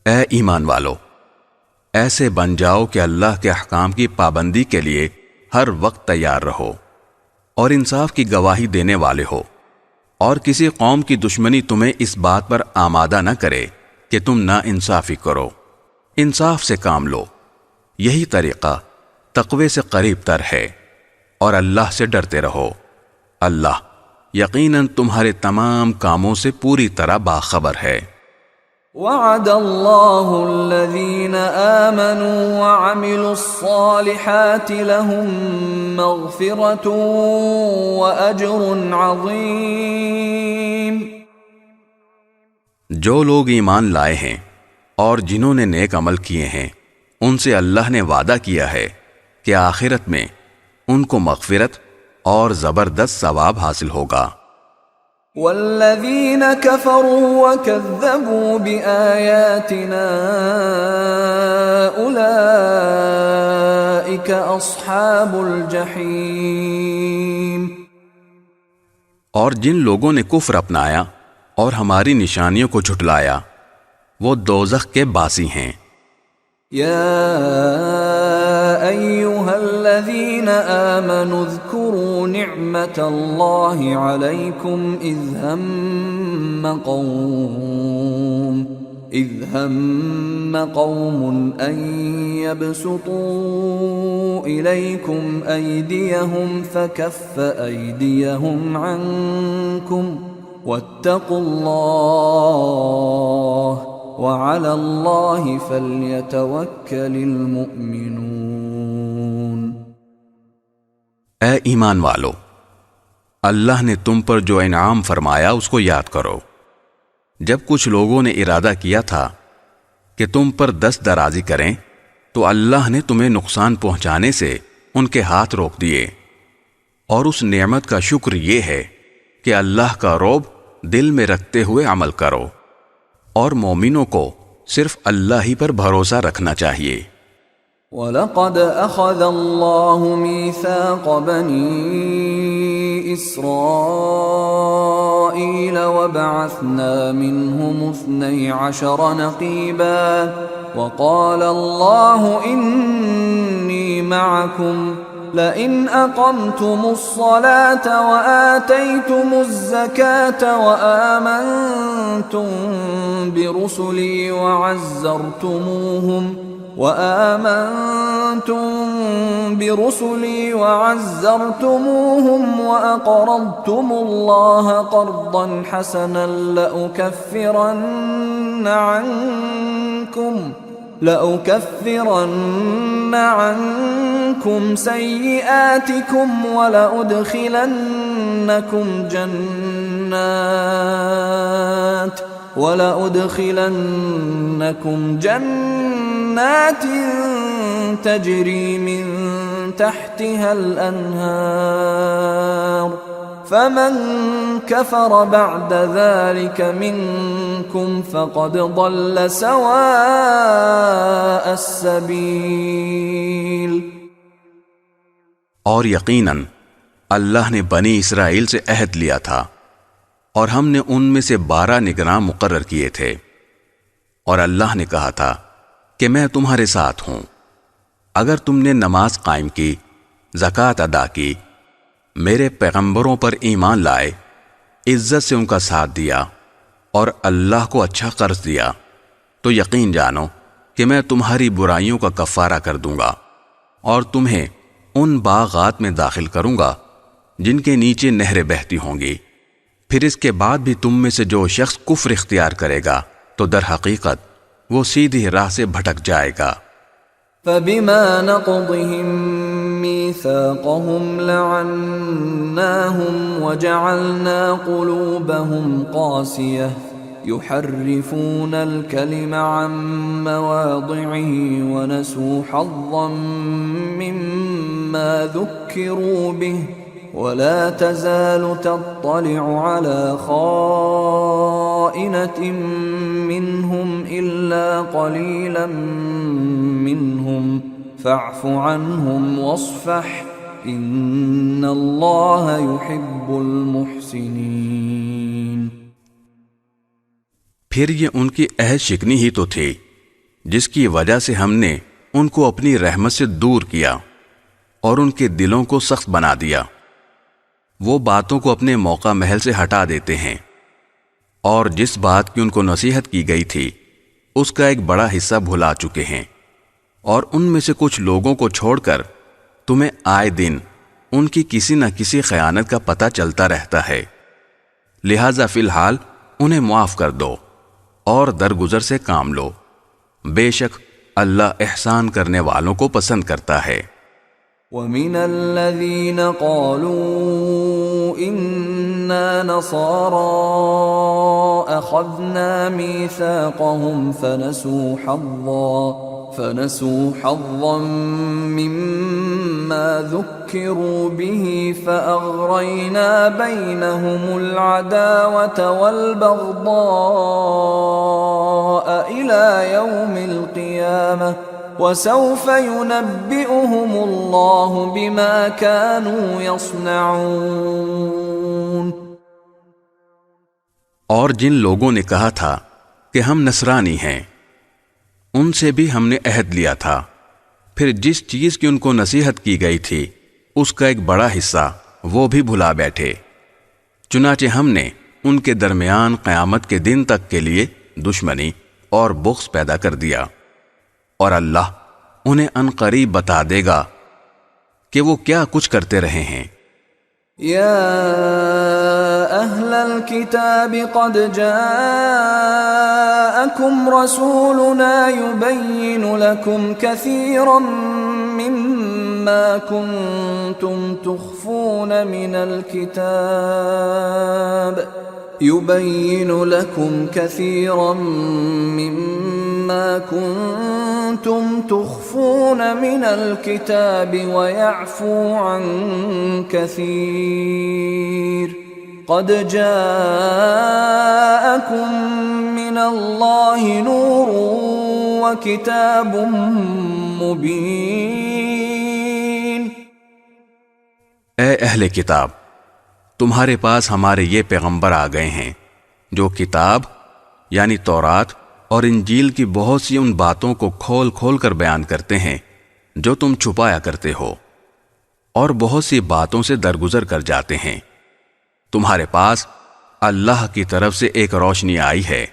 اے ایمان والو، ایسے بن جاؤ کہ اللہ کے احکام کی پابندی کے لیے ہر وقت تیار رہو اور انصاف کی گواہی دینے والے ہو، اور کسی قوم کی دشمنی تمہیں اس بات پر آمادہ نہ کرے کہ تم نا انصافی کرو، انصاف سے کام لو، یہی طریقہ تقوی سے قریب تر ہے، اور اللہ سے ڈرتے رہو، اللہ یقیناً تمہارے تمام کاموں سے پوری طرح باخبر ہے۔ وعد اللہ الذین آمنوا وعملوا الصالحات لهم مغفرۃ واجر عظیم۔ جو لوگ ایمان لائے ہیں اور جنہوں نے نیک عمل کیے ہیں ان سے اللہ نے وعدہ کیا ہے کہ آخرت میں ان کو مغفرت اور زبردست ثواب حاصل ہوگا۔ والذین کفروا وکذبوا بآیاتنا اولئک اصحاب الجحیم۔ اور جن لوگوں نے کفر اپنایا اور ہماری نشانیوں کو جھٹلایا وہ دوزخ کے باسی ہیں۔ یا ایھا الذین آمنوا اذکروا نعمت اللہ علیکم اذ ہم قوم ان یبسطوا الیکم ایدیہم فکف ایدیہم عنکم واتقوا اللہ وعلی اللہ فلیتوکل المؤمنون۔ اے ایمان والو، اللہ نے تم پر جو انعام فرمایا اس کو یاد کرو۔ جب کچھ لوگوں نے ارادہ کیا تھا کہ تم پر دست درازی کریں تو اللہ نے تمہیں نقصان پہنچانے سے ان کے ہاتھ روک دیے، اور اس نعمت کا شکر یہ ہے کہ اللہ کا رعب دل میں رکھتے ہوئے عمل کرو، اور مومنوں کو صرف اللہ ہی پر بھروسہ رکھنا چاہیے۔ وَلَقَدْ أَخَذَ اللَّهُ مِيثَاقَ بَنِي إِسْرَائِيلَ وَبَعَثْنَا مِنْهُمُ 12 نَقِيبًا وقال الله إني معكم لئن أقمتم الصلاة وآتيتم الزكاة وآمنتم برسلي وعزرتموهم وأقرضتم الله قرضا حسنا لأكفرن عنكم سيئاتكم ولأدخلنكم جنات تجري من تحتها الأنهار فمن كفر بعد ذلك منكم فقد ضل سواء السبيل۔ اور یقیناً اللہ نے بنی اسرائیل سے عہد لیا تھا اور ہم نے ان میں سے 12 نگراں مقرر کیے تھے، اور اللہ نے کہا تھا کہ میں تمہارے ساتھ ہوں اگر تم نے نماز قائم کی، زکوٰۃ ادا کی، میرے پیغمبروں پر ایمان لائے، عزت سے ان کا ساتھ دیا اور اللہ کو اچھا قرض دیا، تو یقین جانو کہ میں تمہاری برائیوں کا کفارہ کر دوں گا اور تمہیں ان باغات میں داخل کروں گا جن کے نیچے نہریں بہتی ہوں گی۔ پھر اس کے بعد بھی تم میں سے جو شخص کفر اختیار کرے گا تو در حقیقت وہ سیدھی راہ سے بھٹک جائے گا۔ فَبِمَا نَقْضِهِم مِّيثَاقَهُمْ لَعَنَّاهُمْ وَجَعَلْنَا قُلُوبَهُمْ قَاسِيَةً يُحَرِّفُونَ الْكَلِمَ عَن مَّوَاضِعِهِ وَنَسُوا حَظًّا مِّمَّا ذُكِّرُوا بِهِ وَلَا تَزَالُ تَطَّلِعُ عَلَى خَائِنَةٍ مِّنْهُمْ إِلَّا قَلِيلًا مِّنْهُمْ فَاعْفُ عَنْهُمْ وَاصْفَحْ إِنَّ اللَّهَ يُحِبُّ الْمُحْسِنِينَ۔ پھر یہ ان کی عہد شکنی ہی تو تھی جس کی وجہ سے ہم نے ان کو اپنی رحمت سے دور کیا اور ان کے دلوں کو سخت بنا دیا۔ وہ باتوں کو اپنے موقع محل سے ہٹا دیتے ہیں، اور جس بات کی ان کو نصیحت کی گئی تھی اس کا ایک بڑا حصہ بھلا چکے ہیں، اور ان میں سے کچھ لوگوں کو چھوڑ کر تمہیں آئے دن ان کی کسی نہ کسی خیانت کا پتہ چلتا رہتا ہے، لہذا فی الحال انہیں معاف کر دو اور درگزر سے کام لو، بے شک اللہ احسان کرنے والوں کو پسند کرتا ہے۔ وَمِنَ الَّذِينَ قَالُوا إِنَّا نَصَارَىٰ أَخَذْنَا مِيثَاقَهُمْ فَنَسُوا حَظًّا مِّمَّا ذُكِّرُوا بِهِ فَأَغْرَيْنَا بَيْنَهُمُ الْعَدَاوَةَ وَالْبَغْضَاءَ إِلَىٰ يَوْمِ الْقِيَامَةِ وَسَوْفَ يُنَبِّئُهُمُ اللَّهُ بِمَا كَانُوا يَصْنَعُونَ۔ اور جن لوگوں نے کہا تھا کہ ہم نصرانی ہیں، ان سے بھی ہم نے عہد لیا تھا، پھر جس چیز کی ان کو نصیحت کی گئی تھی اس کا ایک بڑا حصہ وہ بھی بھلا بیٹھے، چنانچہ ہم نے ان کے درمیان قیامت کے دن تک کے لیے دشمنی اور بغض پیدا کر دیا، اور اللہ انہیں عنقریب بتا دے گا کہ وہ کیا کچھ کرتے رہے ہیں۔ یا اہل الکتاب قد جاءکم رسولنا يبین لکم کثیرا مما کنتم تخفون من الكتاب يبين لكم كثيرا مما كنتم تخفون من الكتاب ويعفو عن كثير قد جاءكم من الله نور وكتاب مبين۔ اے اہل کتاب، تمہارے پاس ہمارے یہ پیغمبر آ گئے ہیں جو کتاب یعنی تورات اور انجیل کی بہت سی ان باتوں کو کھول کھول کر بیان کرتے ہیں جو تم چھپایا کرتے ہو، اور بہت سی باتوں سے درگزر کر جاتے ہیں۔ تمہارے پاس اللہ کی طرف سے ایک روشنی آئی ہے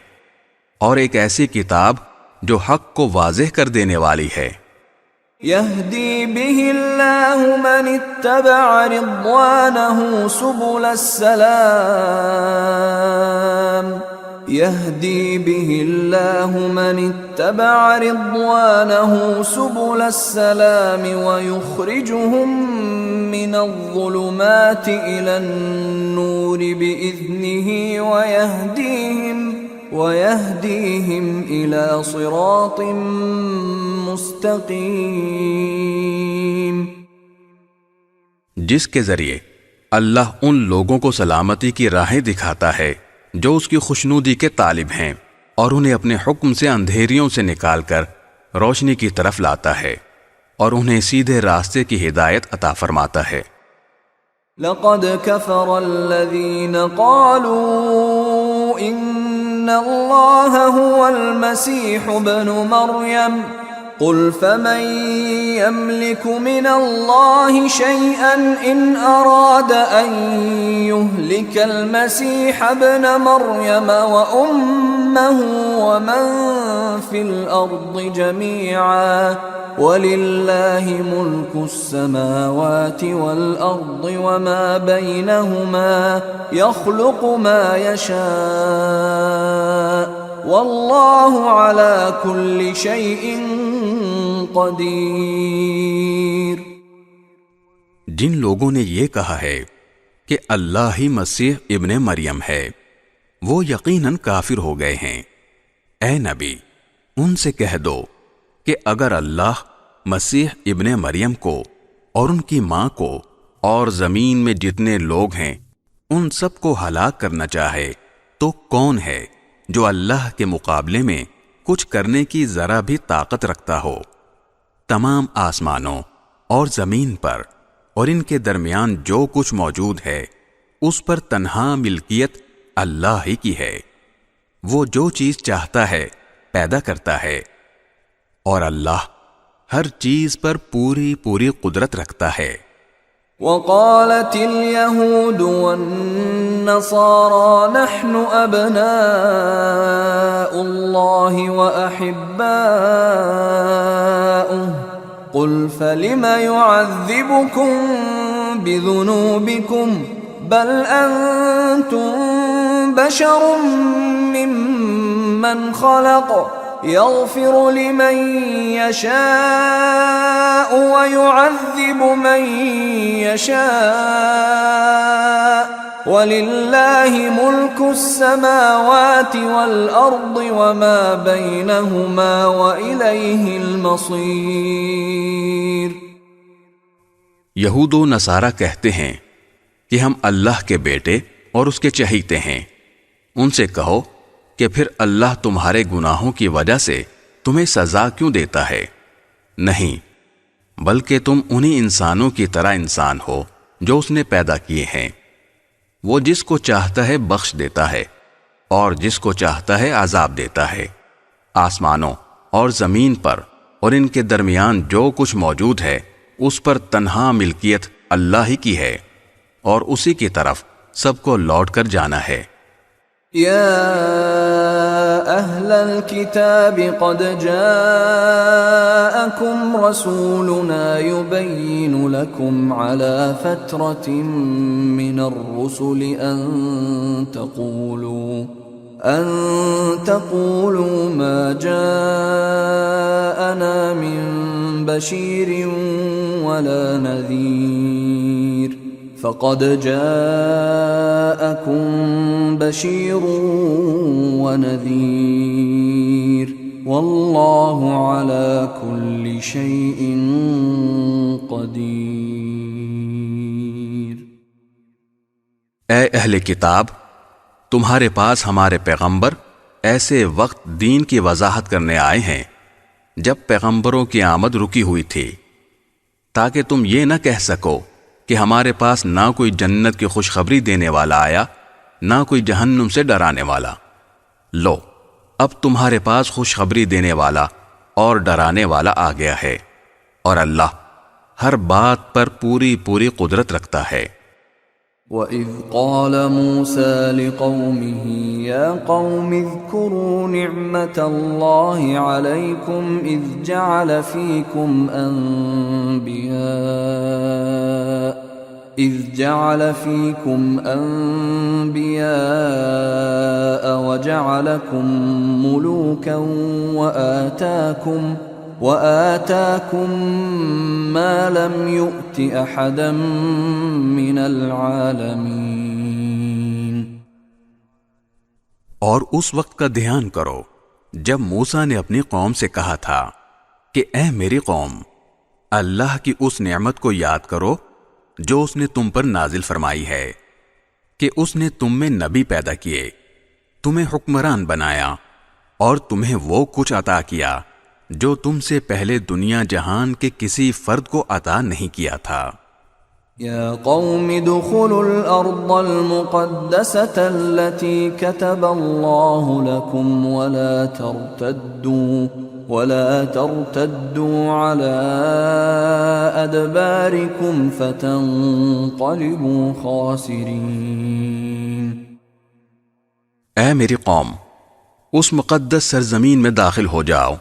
اور ایک ایسی کتاب جو حق کو واضح کر دینے والی ہے۔ يهدي به الله من اتبع رضوانه سبل السلام يهدي به الله من اتبع رضوانه سبل السلام ويخرجهم من الظلمات إلى النور بإذنه ويهديهم إلى صراط مستقيم۔ جس کے ذریعے اللہ ان لوگوں کو سلامتی کی راہیں دکھاتا ہے جو اس کی خوشنودی کے طالب ہیں، اور انہیں اپنے حکم سے اندھیریوں سے نکال کر روشنی کی طرف لاتا ہے اور انہیں سیدھے راستے کی ہدایت عطا فرماتا ہے۔ لقد كفر الذين قالوا إن الله هو المسيح ابن مريم قل فمن يملك من الله شيئا إن أراد أن يهلك المسيح ابن مريم وأمه ومن في الأرض جميعا وَلِلَّهِ مُلْكُ السَّمَاوَاتِ وَالْأَرْضِ وَمَا بَيْنَهُمَا يَخْلُقُ مَا يَشَاءُ وَاللَّهُ عَلَى كُلِّ شَيْءٍ قَدِيرٌ۔ جن لوگوں نے یہ کہا ہے کہ اللہ ہی مسیح ابن مریم ہے، وہ یقیناً کافر ہو گئے ہیں۔ اے نبی، ان سے کہہ دو کہ اگر اللہ مسیح ابن مریم کو اور ان کی ماں کو اور زمین میں جتنے لوگ ہیں ان سب کو ہلاک کرنا چاہے تو کون ہے جو اللہ کے مقابلے میں کچھ کرنے کی ذرا بھی طاقت رکھتا ہو؟ تمام آسمانوں اور زمین پر اور ان کے درمیان جو کچھ موجود ہے اس پر تنہا ملکیت اللہ ہی کی ہے۔ وہ جو چیز چاہتا ہے پیدا کرتا ہے، اور اللہ ہر چیز پر پوری پوری قدرت رکھتا ہے۔ وقالت اليهود والنصارى نحن أبناء الله وأحباؤه قل فلم يعذبكم بذنوبكم بل أنتم بشر ممن خلق يغفر لمن يشاء ويعذب من يشاء ولله ملك السماوات والأرض وما بينهما وإليه المصير۔ یہود و نصارہ کہتے ہیں کہ ہم اللہ کے بیٹے اور اس کے چہیتے ہیں۔ ان سے کہو کہ پھر اللہ تمہارے گناہوں کی وجہ سے تمہیں سزا کیوں دیتا ہے؟ نہیں، بلکہ تم انہی انسانوں کی طرح انسان ہو جو اس نے پیدا کیے ہیں۔ وہ جس کو چاہتا ہے بخش دیتا ہے اور جس کو چاہتا ہے عذاب دیتا ہے۔ آسمانوں اور زمین پر اور ان کے درمیان جو کچھ موجود ہے اس پر تنہا ملکیت اللہ ہی کی ہے، اور اسی کی طرف سب کو لوٹ کر جانا ہے۔ يا أهل الكتاب قد جاءكم رسولنا يبين لكم على فترة من الرسل أن تقولوا ما جاءنا من بشير ولا نذير فقد جاءكم بشير ونذير والله على كل شيء قدير۔ اے اہل کتاب، تمہارے پاس ہمارے پیغمبر ایسے وقت دین کی وضاحت کرنے آئے ہیں جب پیغمبروں کی آمد رکی ہوئی تھی، تاکہ تم یہ نہ کہہ سکو کہ ہمارے پاس نہ کوئی جنت کی خوشخبری دینے والا آیا، نہ کوئی جہنم سے ڈرانے والا۔ لو، اب تمہارے پاس خوشخبری دینے والا اور ڈرانے والا آ گیا ہے، اور اللہ ہر بات پر پوری پوری قدرت رکھتا ہے۔ وَإِذْ قَالَ مُوسَى لِقَوْمِهِ يَا قَوْمِ اذْكُرُوا نِعْمَةَ اللَّهِ عَلَيْكُمْ إِذْ جَعَلَ فِيكُمْ أَنْبِيَاءَ وَجَعَلَكُمْ مُلُوكًا وَآتَاكُمْ مَا لَمْ يُؤْتِ أَحَدًا مِّنَ الْعَالَمِينَ۔ اور اس وقت کا دھیان کرو جب موسیٰ نے اپنی قوم سے کہا تھا کہ اے میری قوم، اللہ کی اس نعمت کو یاد کرو جو اس نے تم پر نازل فرمائی ہے کہ اس نے تم میں نبی پیدا کیے، تمہیں حکمران بنایا، اور تمہیں وہ کچھ عطا کیا جو تم سے پہلے دنیا جہان کے کسی فرد کو عطا نہیں کیا تھا۔ یا قوم ادخلوا الارض المقدسة التي كتب اللہ لكم ولا ترتدوا على ادباركم فتنقلبوا خاسرین۔ اے میری قوم، اس مقدس سرزمین میں داخل ہو جاؤ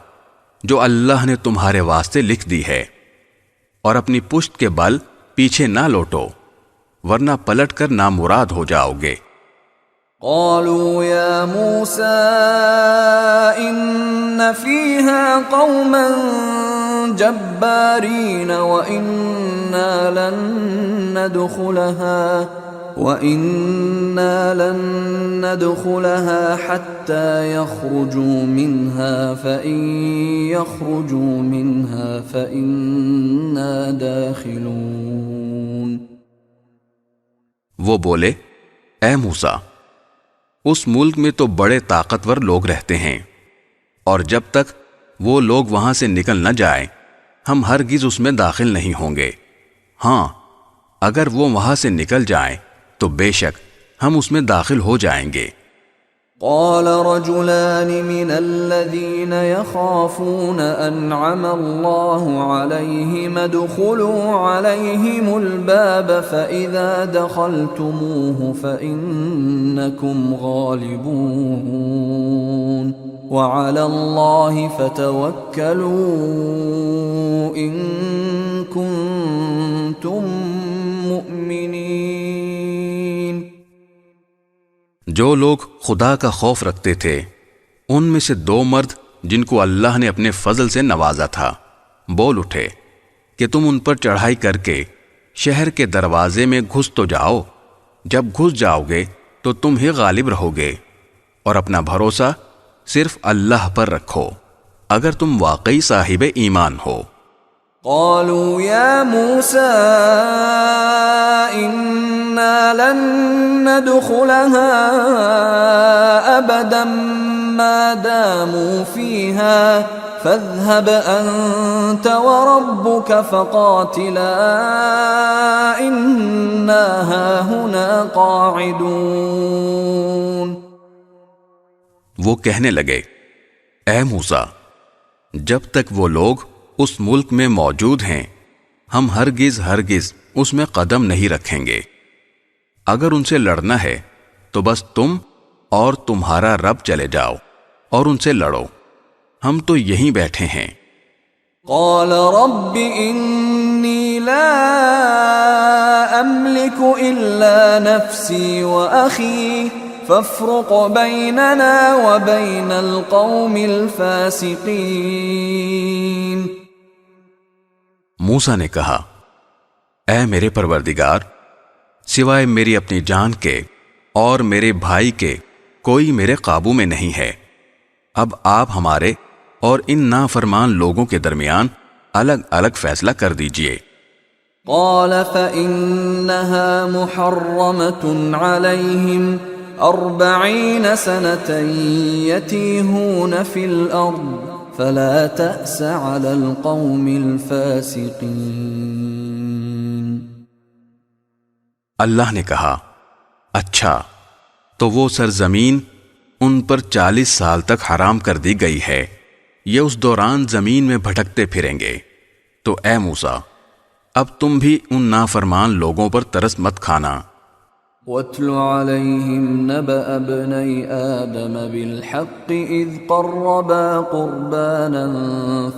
جو اللہ نے تمہارے واسطے لکھ دی ہے، اور اپنی پشت کے بل پیچھے نہ لوٹو، ورنہ پلٹ کر نامراد ہو جاؤ گے۔ قالوا يا موسى إن فيها قوما جبارين وإنا لن ندخلها حتى يخرجوا منها فإن يخرجوا منها فإنا داخلون۔ وہ بولے، اے موسیٰ، اس ملک میں تو بڑے طاقتور لوگ رہتے ہیں، اور جب تک وہ لوگ وہاں سے نکل نہ جائیں ہم ہرگز اس میں داخل نہیں ہوں گے۔ ہاں، اگر وہ وہاں سے نکل جائیں تو بے شک ہم اس میں داخل ہو جائیں گے۔ قال رجلان من الذين يخافون أنعم الله عليهم ادخلوا عليهم الباب فإذا دخلتموه فإنكم غالبون وعلى الله فتوكلوا إن كنتم مؤمنين۔ جو لوگ خدا کا خوف رکھتے تھے ان میں سے دو مرد جن کو اللہ نے اپنے فضل سے نوازا تھا بول اٹھے کہ تم ان پر چڑھائی کر کے شہر کے دروازے میں گھس تو جاؤ، جب گھس جاؤ گے تو تم ہی غالب رہو گے، اور اپنا بھروسہ صرف اللہ پر رکھو اگر تم واقعی صاحب ایمان ہو۔ قالوا يا موسى إنا لن ندخلها أبدا ما داموا فيها فاذهب أنت وربك فقاتلا إنا هاهنا قاعدون۔ وہ کہنے لگے، اے موسیٰ، جب تک وہ لوگ اس ملک میں موجود ہیں ہم ہرگز اس میں قدم نہیں رکھیں گے۔ اگر ان سے لڑنا ہے تو بس تم اور تمہارا رب چلے جاؤ اور ان سے لڑو، ہم تو یہیں بیٹھے ہیں۔ قال رب انی لا املک الا نفسی واخی فافرق بیننا وبین القوم الفاسقین۔ موسیٰ نے کہا، اے میرے پروردگار، سوائے میری اپنی جان کے اور میرے بھائی کے کوئی میرے قابو میں نہیں ہے، اب آپ ہمارے اور ان نافرمان لوگوں کے درمیان الگ الگ فیصلہ کر دیجئے۔ قال فإنها محرمة عليهم 40 سنة يتيهون في الأرض فلا تأس على القوم الفاسقين۔ اللہ نے کہا، اچھا تو وہ سرزمین ان پر 40 سال تک حرام کر دی گئی ہے، یہ اس دوران زمین میں بھٹکتے پھریں گے۔ تو اے موسیٰ، اب تم بھی ان نافرمان لوگوں پر ترس مت کھانا۔ وَاتْلُ عَلَيْهِمْ نَبَأَ ابْنَيْ آدَمَ بِالْحَقِّ إِذْ قَرَّبَا قُرْبَانًا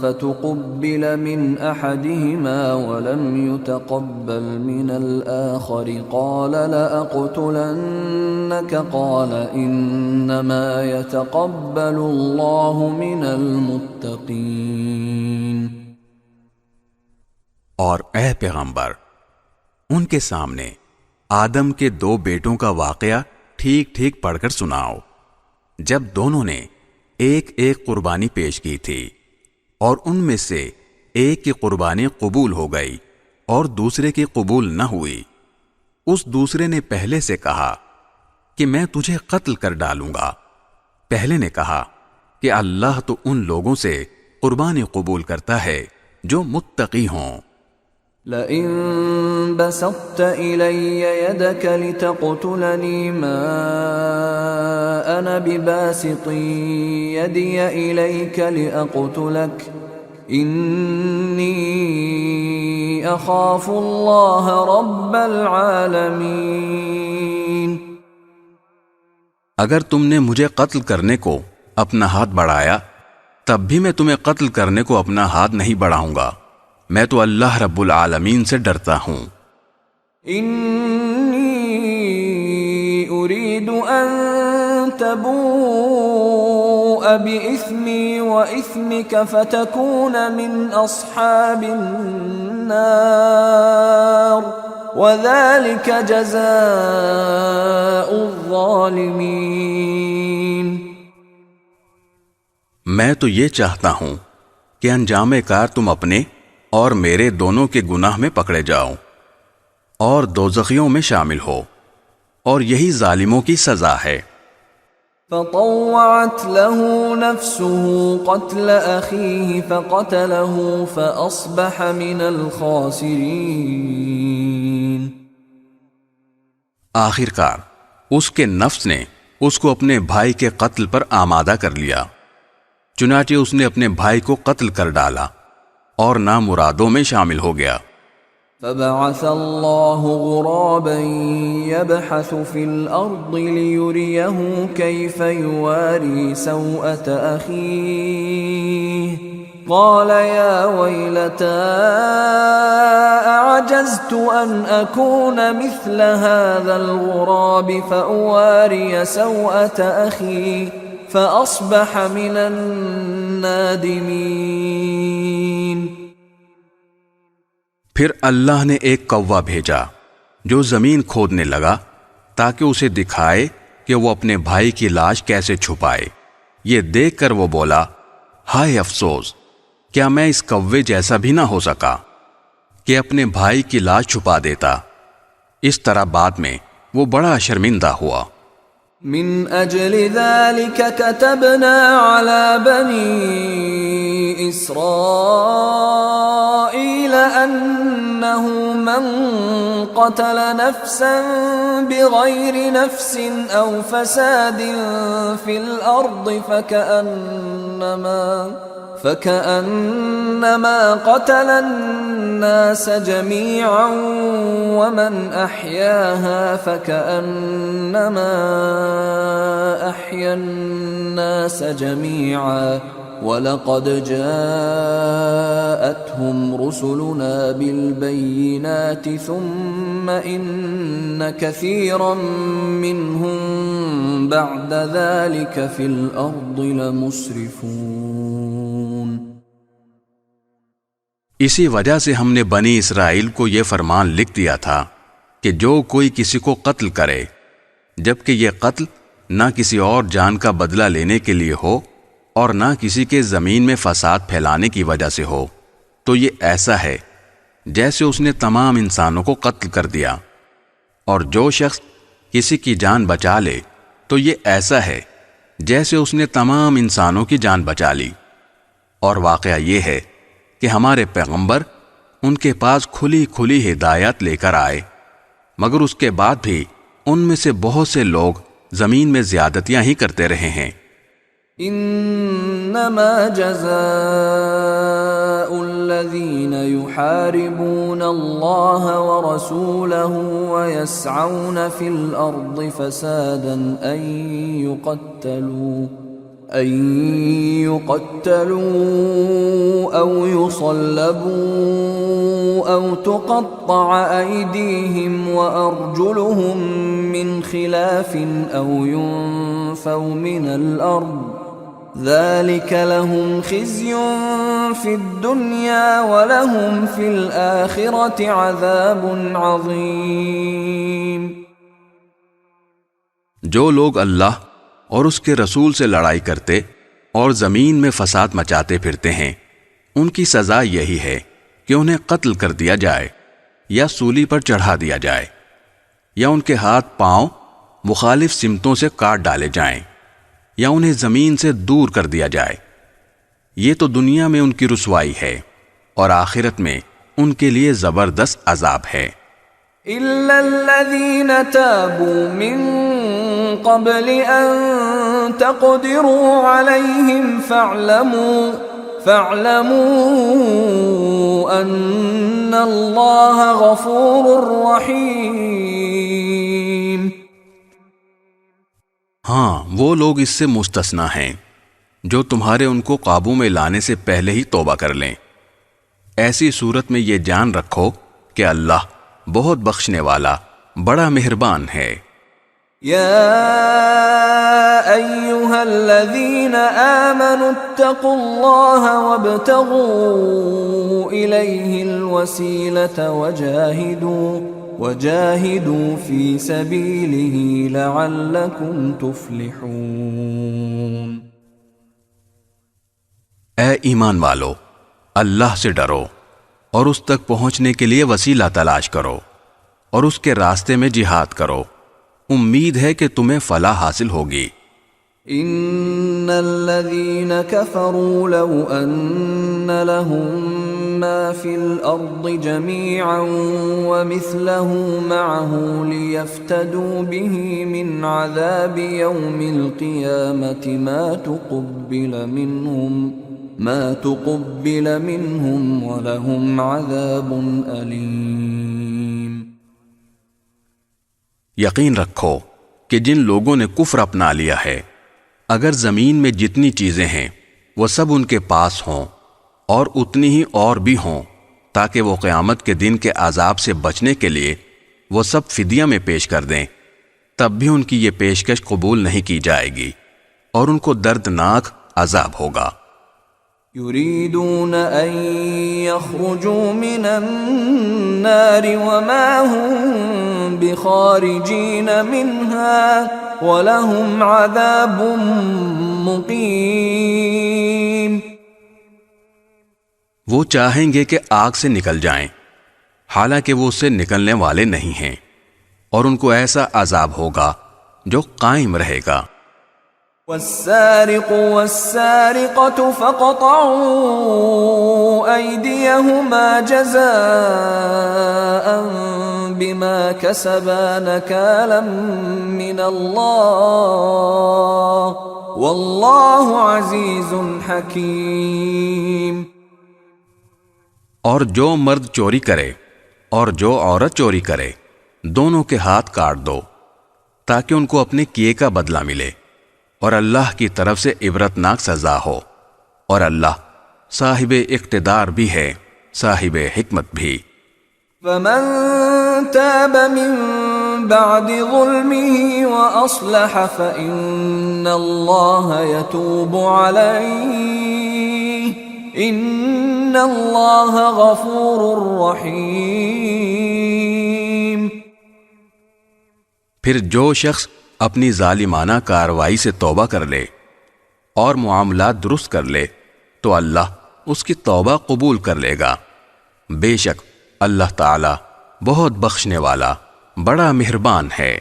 فَتُقُبِّلَ مِنْ أَحَدِهِمَا وَلَمْ يُتَقَبَّلْ مِنَ الْآخَرِ قَالَ لَأَقْتُلَنَّكَ قَالَ إِنَّمَا يَتَقَبَّلُ اللَّهُ مِنَ الْمُتَّقِينَ۔ اور اے پیغمبر، ان کے سامنے آدم کے 2 بیٹوں کا واقعہ ٹھیک ٹھیک پڑھ کر سناؤ، جب دونوں نے ایک ایک قربانی پیش کی تھی، اور ان میں سے ایک کی قربانی قبول ہو گئی اور دوسرے کی قبول نہ ہوئی۔ اس دوسرے نے پہلے سے کہا کہ میں تجھے قتل کر ڈالوں گا۔ پہلے نے کہا کہ اللہ تو ان لوگوں سے قربانی قبول کرتا ہے جو متقی ہوں۔ لئن بسطت إلي يدك لتقتلني ما أنا بباسط يدي إليك لأقتلك إني أخاف الله رب العالمين۔ اگر تم نے مجھے قتل کرنے کو اپنا ہاتھ بڑھایا، تب بھی میں تمہیں قتل کرنے کو اپنا ہاتھ نہیں بڑھاؤں گا، میں تو اللہ رب العالمین سے ڈرتا ہوں۔ انی اريد ان تبوء بإثمی وإثمک فتکون من اصحاب النار وذلك جزاء الظالمین۔ میں تو یہ چاہتا ہوں کہ انجام کار تم اپنے اور میرے دونوں کے گناہ میں پکڑے جاؤ اور دوزخیوں میں شامل ہو، اور یہی ظالموں کی سزا ہے۔ فطوعت له نفسه قتل أخيه فقتله فأصبح من الخاسرين۔ آخر کار اس کے نفس نے اس کو اپنے بھائی کے قتل پر آمادہ کر لیا، چنانچہ اس نے اپنے بھائی کو قتل کر ڈالا اور نامرادوں میں شامل ہو گیا۔ فبعث الله غرابا يبحث في الأرض ليريه كيف يواري سوءة أخيه قال يا ويلتى أعجزت أن أكون مثل هذا الغراب فأواري سوءة أخي فأصبح من النادمين۔ پھر اللہ نے ایک کوا بھیجا جو زمین کھودنے لگا تاکہ اسے دکھائے کہ وہ اپنے بھائی کی لاش کیسے چھپائے۔ یہ دیکھ کر وہ بولا، ہائے افسوس، کیا میں اس کوے جیسا بھی نہ ہو سکا کہ اپنے بھائی کی لاش چھپا دیتا۔ اس طرح بعد میں وہ بڑا شرمندہ ہوا۔ من اجل ذلك كتبنا على بني اسرائيل انه من قتل نفسا بغير نفس او فساد في الارض فكأنما قتل الناس جميعا ومن أحياها فكأنما أحيا الناس جميعا وَلَقَدْ جَاءَتْهُمْ رُسُلُنَا بِالْبَيِّنَاتِ ثُمَّ إِنَّ كَثِيرًا مِّنْهُمْ بَعْدَ ذَلِكَ فِي الْأَرْضِ لَمُسْرِفُونَ۔ اسی وجہ سے ہم نے بنی اسرائیل کو یہ فرمان لکھ دیا تھا کہ جو کوئی کسی کو قتل کرے، جبکہ یہ قتل نہ کسی اور جان کا بدلہ لینے کے لیے ہو اور نہ کسی کے زمین میں فساد پھیلانے کی وجہ سے ہو، تو یہ ایسا ہے جیسے اس نے تمام انسانوں کو قتل کر دیا، اور جو شخص کسی کی جان بچا لے تو یہ ایسا ہے جیسے اس نے تمام انسانوں کی جان بچا لی۔ اور واقعہ یہ ہے کہ ہمارے پیغمبر ان کے پاس کھلی کھلی ہدایت لے کر آئے، مگر اس کے بعد بھی ان میں سے بہت سے لوگ زمین میں زیادتیاں ہی کرتے رہے ہیں۔ انما جزاء الذين يحاربون الله ورسوله ويسعون في الارض فسادا ان يقتلوا او يصلبوا او تقطع ايديهم وارجلهم من خلاف او ينفوا من الارض ذلك لهم خزي في الدنيا ولهم في الآخرة عذاب عظيم۔ جو لوگ اللہ اور اس کے رسول سے لڑائی کرتے اور زمین میں فساد مچاتے پھرتے ہیں، ان کی سزا یہی ہے کہ انہیں قتل کر دیا جائے یا سولی پر چڑھا دیا جائے یا ان کے ہاتھ پاؤں مخالف سمتوں سے کاٹ ڈالے جائیں یا انہیں زمین سے دور کر دیا جائے۔ یہ تو دنیا میں ان کی رسوائی ہے اور آخرت میں ان کے لیے زبردست عذاب ہے۔ إِلَّا الَّذِينَ تَابُوا مِن قَبْلِ أَن تَقْدِرُوا عَلَيْهِمْ فَاعْلَمُوا أَنَّ اللَّهَ غَفُورٌ رَّحِيمٌ۔ ہاں، وہ لوگ اس سے مستثنا ہیں جو تمہارے ان کو قابو میں لانے سے پہلے ہی توبہ کر لیں۔ ایسی صورت میں یہ جان رکھو کہ اللہ بہت بخشنے والا بڑا مہربان ہے۔ یا ایہا الذین آمنوا اتقوا اللہ وابتغوا الیہ الوسیلۃ وجاہدوا فی سبیلہ لعلکم تفلحون۔ اے ایمان والو، اللہ سے ڈرو اور اس تک پہنچنے کے لیے وسیلہ تلاش کرو اور اس کے راستے میں جہاد کرو، امید ہے کہ تمہیں فلاح حاصل ہوگی۔ ان الذين كفروا لو ان لهم ما في الارض جميعا ومثله معه ليفتدوا به من عذاب يوم القيامة ما تقبل منهم ولهم عذاب أليم۔ یقین رکھو کہ جن لوگوں نے کفر اپنا لیا ہے، اگر زمین میں جتنی چیزیں ہیں وہ سب ان کے پاس ہوں اور اتنی ہی اور بھی ہوں، تاکہ وہ قیامت کے دن کے عذاب سے بچنے کے لیے وہ سب فدیہ میں پیش کر دیں، تب بھی ان کی یہ پیشکش قبول نہیں کی جائے گی اور ان کو دردناک عذاب ہوگا۔ يريدون أن يخرجوا من النار وما هم بخارجين منها ولهم عذاب مقيم۔ وہ چاہیں گے کہ آگ سے نکل جائیں، حالانکہ وہ اس سے نکلنے والے نہیں ہیں، اور ان کو ایسا عذاب ہوگا جو قائم رہے گا۔ والسارق والسارقة فاقطعوا أيديهما جزاء بما كسبا نكالا من الله والله عزيز حكيم۔ اور جو مرد چوری کرے اور جو عورت چوری کرے، دونوں کے ہاتھ کاٹ دو تاکہ ان کو اپنے کیے کا بدلہ ملے، اور اللہ کی طرف سے عبرتناک سزا ہو، اور اللہ صاحب اقتدار بھی ہے، صاحب حکمت بھی۔ فمن تاب من بعد ظلمه وأصلح فإن الله يتوب عليه إن الله غفور رحيم۔ پھر جو شخص اپنی ظالمانہ کارروائی سے توبہ کر لے اور معاملات درست کر لے تو اللہ اس کی توبہ قبول کر لے گا، بے شک اللہ تعالی بہت بخشنے والا بڑا مہربان ہے۔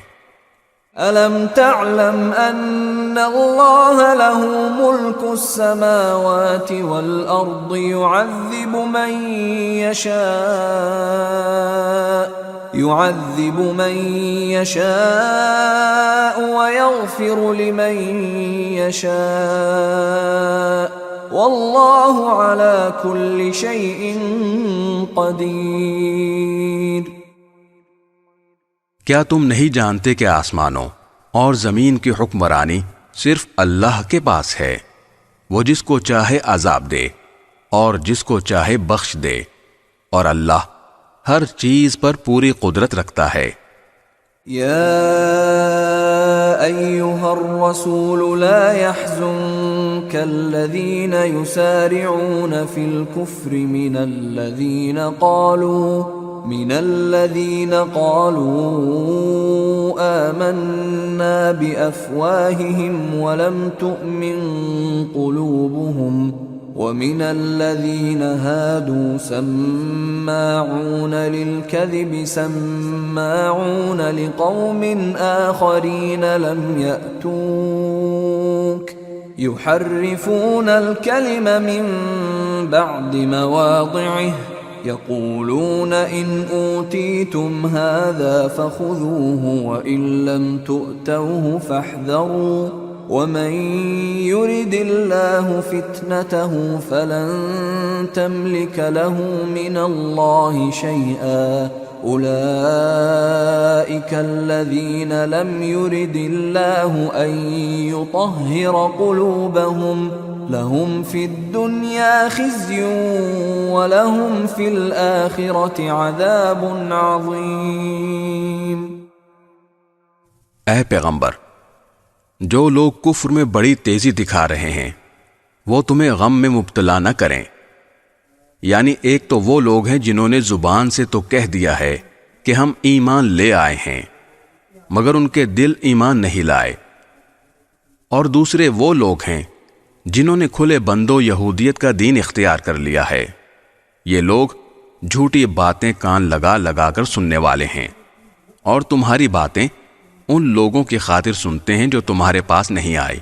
أَلَمْ تَعْلَمْ أَنَّ اللَّهَ لَهُ مُلْكُ السَّمَاوَاتِ وَالْأَرْضِ يُعَذِّبُ مَن يعذب من يشاء ويغفر لمن يشاء واللہ علی کل شیء قدیر۔ کیا تم نہیں جانتے کہ آسمانوں اور زمین کی حکمرانی صرف اللہ کے پاس ہے؟ وہ جس کو چاہے عذاب دے اور جس کو چاہے بخش دے، اور اللہ ہر چیز پر پوری قدرت رکھتا ہے۔ یا ایہا الرسول لا يحزنك الذین یسارعون فی الكفر من الذین قالوا آمنا بأفواههم ولم تؤمن قلوبهم ومن الذين هادوا سماعون للكذب سماعون لقوم آخرين لم يأتوك يحرفون الكلم من بعد مواضعه يقولون إن أوتيتم هذا فخذوه وإن لم تؤتوه فاحذروا ومن يرد الله فتنته فلن تملك له من الله شيئا أولئك الذين لم يرد الله أن يطهر قلوبهم لهم في الدنيا خزي ولهم في الآخرة عذاب عظيم۔ اے پیغمبر، جو لوگ کفر میں بڑی تیزی دکھا رہے ہیں وہ تمہیں غم میں مبتلا نہ کریں، یعنی ایک تو وہ لوگ ہیں جنہوں نے زبان سے تو کہہ دیا ہے کہ ہم ایمان لے آئے ہیں مگر ان کے دل ایمان نہیں لائے، اور دوسرے وہ لوگ ہیں جنہوں نے کھلے بندوں یہودیت کا دین اختیار کر لیا ہے۔ یہ لوگ جھوٹی باتیں کان لگا لگا کر سننے والے ہیں، اور تمہاری باتیں ان لوگوں کی خاطر سنتے ہیں جو تمہارے پاس نہیں آئے،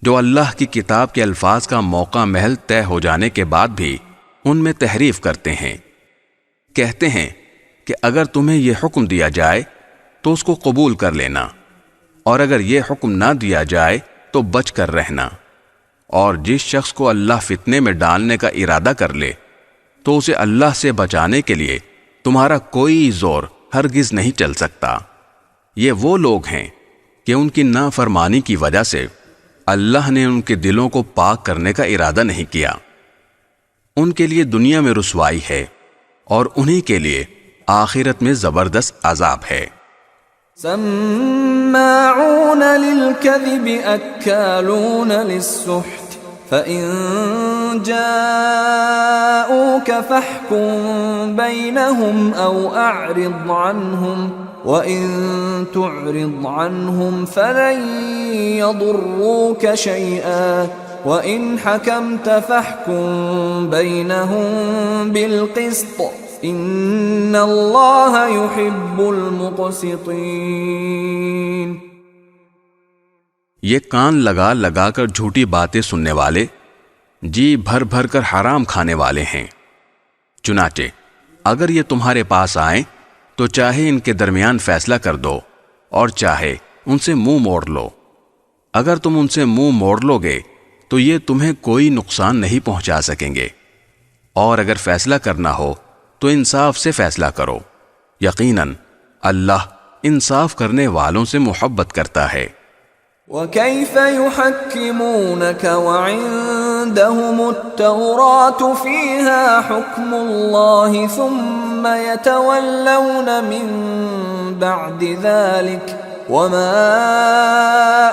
جو اللہ کی کتاب کے الفاظ کا موقع محل طے ہو جانے کے بعد بھی ان میں تحریف کرتے ہیں۔ کہتے ہیں کہ اگر تمہیں یہ حکم دیا جائے تو اس کو قبول کر لینا، اور اگر یہ حکم نہ دیا جائے تو بچ کر رہنا، اور جس شخص کو اللہ فتنے میں ڈالنے کا ارادہ کر لے تو اسے اللہ سے بچانے کے لیے تمہارا کوئی زور ہرگز نہیں چل سکتا۔ یہ وہ لوگ ہیں کہ ان کی نافرمانی کی وجہ سے اللہ نے ان کے دلوں کو پاک کرنے کا ارادہ نہیں کیا۔ ان کے لیے دنیا میں رسوائی ہے اور انہی کے لیے آخرت میں زبردست عذاب ہے۔ سماعون للكذب اکالون للسحت فإن جاءوك فاحكم بينهم أو أعرض عنهم وَإِن تُعْرِضْ عَنْهُمْ فَلَن يَضُرُّوكَ شَيْئًا وَإِنْ حَكَمْتَ فَاحْكُم بَيْنَهُم بِالْقِسْطِ إِنَّ اللَّهَ يُحِبُّ الْمُقْسِطِينَ۔ یہ کان لگا لگا کر جھوٹی باتیں سننے والے جی بھر بھر کر حرام کھانے والے ہیں۔ چنانچہ اگر یہ تمہارے پاس آئیں تو چاہے ان کے درمیان فیصلہ کر دو اور چاہے ان سے منہ موڑ لو۔ اگر تم ان سے منہ موڑ لو گے تو یہ تمہیں کوئی نقصان نہیں پہنچا سکیں گے، اور اگر فیصلہ کرنا ہو تو انصاف سے فیصلہ کرو، یقیناً اللہ انصاف کرنے والوں سے محبت کرتا ہے۔ وَكَيْفَ يُحَكِّمُونَكَ وَعِندَهُمُ التَّوْرَاةُ فِيهَا حُكْمُ اللَّهِ ثُمَّ يَتَوَلَّوْنَ مِن بَعْدِ ذَلِكَ وَمَا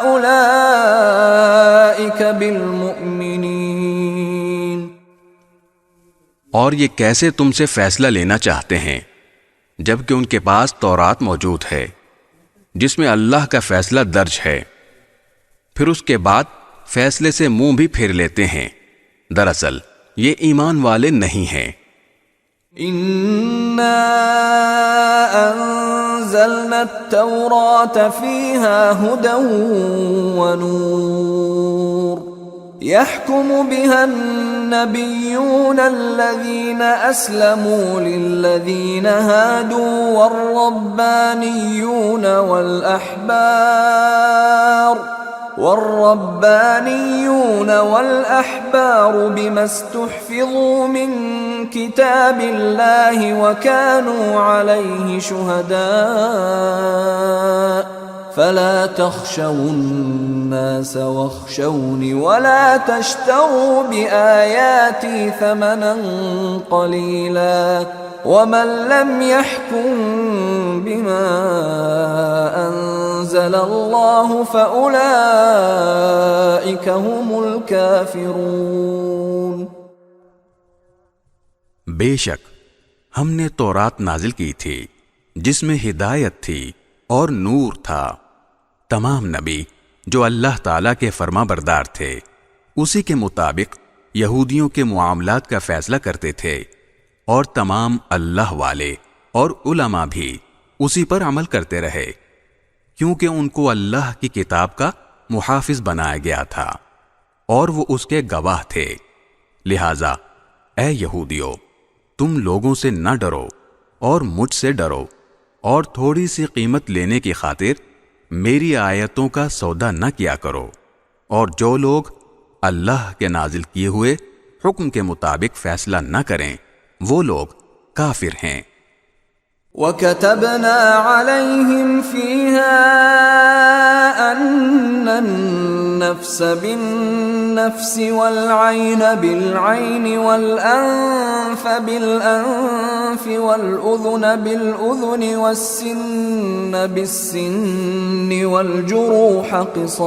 أُولَئِكَ بِالْمُؤْمِنِينَ۔ اور یہ کیسے تم سے فیصلہ لینا چاہتے ہیں جبکہ ان کے پاس تورات موجود ہے جس میں اللہ کا فیصلہ درج ہے، پھر اس کے بعد فیصلے سے منہ بھی پھیر لیتے ہیں۔ دراصل یہ ایمان والے نہیں ہیں۔ اِنَّا أَنزَلْنَا التَّوْرَاةَ فِيهَا هُدًى وَنُورٌ يحكم بها النبيون الذين أسلموا للذين هادوا والربانيون والأحبار بما استحفظوا من كتاب الله وكانوا عليه شهداء فلا تخشوا الناس واخشوني ولا تشتروا بآياتي ثمنا قليلا ومن لم يحكم بما أنزل الله فأولئك هم الكافرون۔ بے شک ہم نے تورات نازل کی تھی جس میں ہدایت تھی اور نور تھا۔ تمام نبی جو اللہ تعالیٰ کے فرما بردار تھے اسی کے مطابق یہودیوں کے معاملات کا فیصلہ کرتے تھے، اور تمام اللہ والے اور علماء بھی اسی پر عمل کرتے رہے، کیونکہ ان کو اللہ کی کتاب کا محافظ بنایا گیا تھا اور وہ اس کے گواہ تھے۔ لہذا اے یہودیو، تم لوگوں سے نہ ڈرو اور مجھ سے ڈرو، اور تھوڑی سی قیمت لینے کی خاطر میری آیتوں کا سودا نہ کیا کرو، اور جو لوگ اللہ کے نازل کیے ہوئے حکم کے مطابق فیصلہ نہ کریں وہ لوگ کافر ہیں۔ وَكَتَبْنَا عَلَيْهِمْ فِيهَا أَنَّ النَّفْسَ بِالنَّفْسِ وَالْعَيْنَ بِالْعَيْنِ وَالْأَنفَ بِالْأَنفِ وَالْأُذُنَ بِالْأُذُنِ وَالسِّنَّ بِالسِّنِّ وَالْجُرُوحَ قِصَاصٌ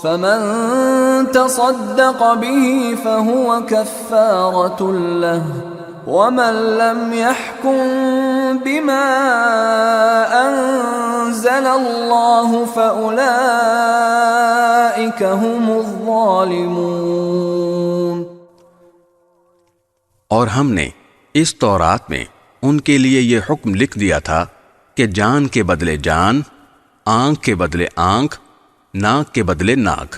فَمَن تَصَدَّقَ بِهِ فَهُوَ كَفَّارَةٌ لَهُ وَمَن لَّمْ يَحْكُم بِمَا أَنزَلَ اللَّهُ فَأُولَئِكَ هُمُ الظَّالِمُونَ۔ اور ہم نے اس تورات میں ان کے لیے یہ حکم لکھ دیا تھا کہ جان کے بدلے جان، آنکھ کے بدلے آنکھ، ناک کے بدلے ناک،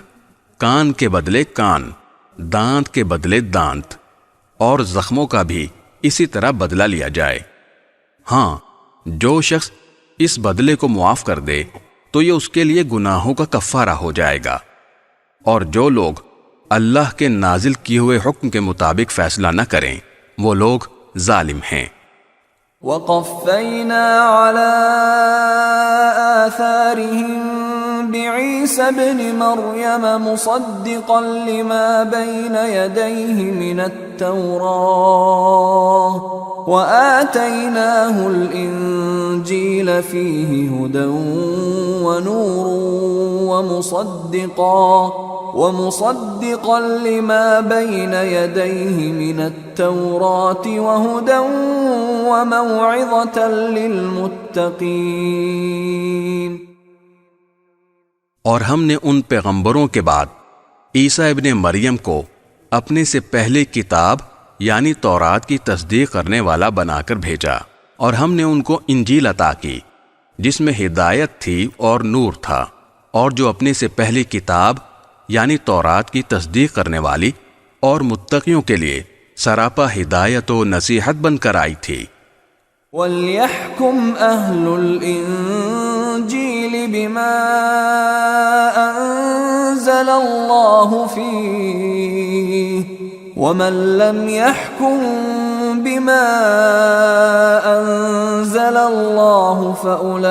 کان کے بدلے کان، دانت کے بدلے دانت، اور زخموں کا بھی اسی طرح بدلہ لیا جائے۔ ہاں، جو شخص اس بدلے کو معاف کر دے تو یہ اس کے لیے گناہوں کا کفارہ ہو جائے گا، اور جو لوگ اللہ کے نازل کیے ہوئے حکم کے مطابق فیصلہ نہ کریں وہ لوگ ظالم ہیں۔ وَقَفَّيْنَا عَلَىٰ آثَارِهِم بِعِيسَى ابْنِ مَرْيَمَ مُصَدِّقًا لِمَا بَيْنَ يَدَيْهِ مِنَ التَّوْرَاةِ وَآتَيْنَاهُ الْإِنجِيلَ فِيهِ هُدًى وَنُورٌ وَمُصَدِّقًا لِمَا بَيْنَ يَدَيْهِ مِنَ التَّوْرَاةِ وَهُدًى وَمَوْعِظَةً لِلْمُتَّقِينَ۔ اور ہم نے ان پیغمبروں کے بعد عیسیٰ ابن مریم کو اپنے سے پہلے کتاب یعنی تورات کی تصدیق کرنے والا بنا کر بھیجا، اور ہم نے ان کو انجیل عطا کی جس میں ہدایت تھی اور نور تھا، اور جو اپنے سے پہلی کتاب یعنی تورات کی تصدیق کرنے والی اور متقیوں کے لیے سراپا ہدایت و نصیحت بن کر آئی تھی۔ وَلْيَحْكُمْ أَهْلُ الْإِنجِيلِ بِمَا أَنزَلَ اللَّهُ فِيهِ وَمَن لَّمْ يَحْكُم بِمَا أَنزَلَ اللَّهُ فَأُولَئِكَ